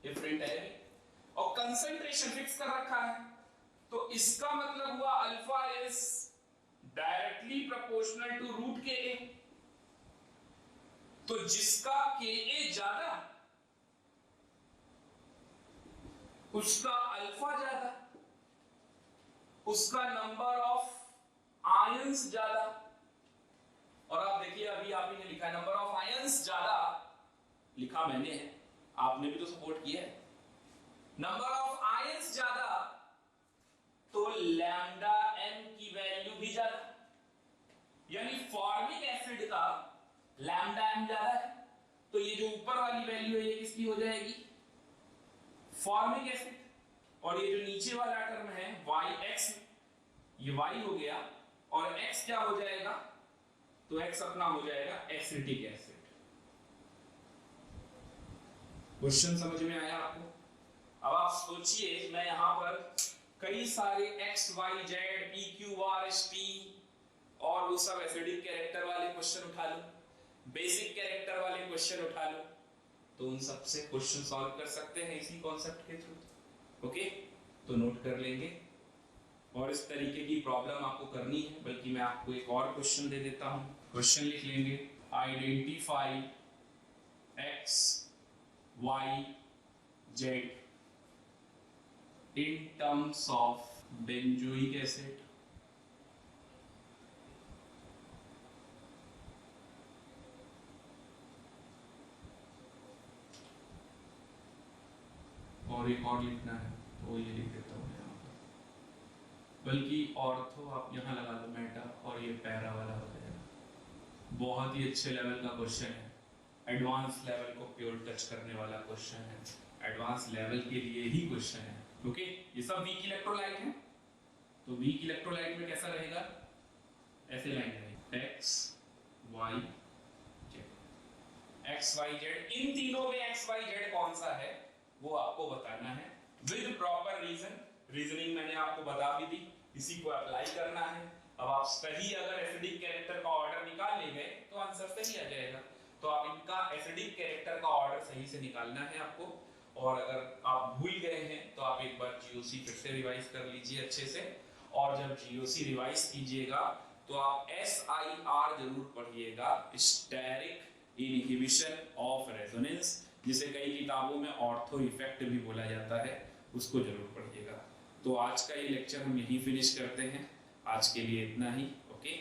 डिफरेंट है और कंसंट्रेशन फिक्स कर रखा है, तो इसका मतलब हुआ alpha is directly proportional to root Ka। तो जिसका Ka ज्यादा उसका अल्फा ज्यादा, उसका नंबर ऑफ आयंस ज्यादा। और आप देखिए अभी आप ही ने लिखा नंबर ऑफ आयंस ज्यादा, लिखा मैंने है, आपने भी तो सपोर्ट किया है। नंबर ऑफ आयंस ज्यादा तो लैम्डा एम की वैल्यू भी ज्यादा, यानी फॉर्मिक एसिड का लैम्डा एम ज्यादा है, तो ये जो ऊपर वाली वैल्यू है ये किसकी हो जाएगी? Formic acid. और ये जो नीचे वाला टर्म है YX, ये Y हो गया और X क्या हो जाएगा? तो X अपना हो जाएगा एसिटिक एसिड। क्वेश्चन समझ में आया आपको? अब आप सोचिए, मैं यहां पर कई सारे X, Y, Z, P, Q, R, S, T और वो सब एसिडिक कैरेक्टर वाले क्वेश्चन उठा लो, बेसिक कैरेक्टर वाले क्वेश्चन उठा लो, तो उन सब से क्वेश्चन सॉल्व कर सकते हैं इसी कॉन्सेप्ट के थ्रू। ओके, तो नोट कर लेंगे। और इस तरीके की प्रॉब्लम आपको करनी है, बल्कि मैं आपको एक और क्वेश्चन दे देता हूं। क्वेश्चन लिख लेंगे, identify X, Y, Z in terms of benzoic acid और एक और लिखना है तो ये लिख देता हूँ यहाँ पर, बल्कि ऑर्थो आप यहाँ लगा दो मेटा और ये पैरा वाला हो जाएगा। बहुत ही अच्छे लेवल का क्वेश्चन है, एडवांस लेवल को प्योर टच करने वाला क्वेश्चन है, एडवांस लेवल के लिए ही क्वेश्चन है। ओके, ये सब वीक इलेक्ट्रोलाइट है, तो वीक इलेक्ट्रोलाइट में कैसा रहेगा? ऐसे लाइन रहेगी X, Y, Z। X, Y, Z, इन तीनों में X, Y, Z कौन सा है वो आपको बताना है विद प्रॉपर रीजन। रीजनिंग मैंने आपको बता भी दी, इसी को अप्लाई करना है। अब आप सही अगर एसिडिक कैरेक्टर का ऑर्डर निकाल ले गए तो आंसर सही आ जाएगा। तो आप इनका एसिडिक कैरेक्टर का ऑर्डर सही से निकालना है आपको। और अगर आप भूल गए हैं तो आप एक बार जीओसी फिर से रिवाइज कर लीजिए अच्छे से। और जब जीओसी रिवाइज कीजिएगा तो आप SIR जरूर पढ़िएगा, स्टेरिक इनहिबिशन ऑफ रेजोनेंस, जिसे कई किताबों में ऑर्थो इफेक्ट भी बोला जाता है, उसको जरूर पढ़िएगा। तो आज का ये लेक्चर हम यहीं फिनिश करते हैं, आज के लिए इतना ही। ओके।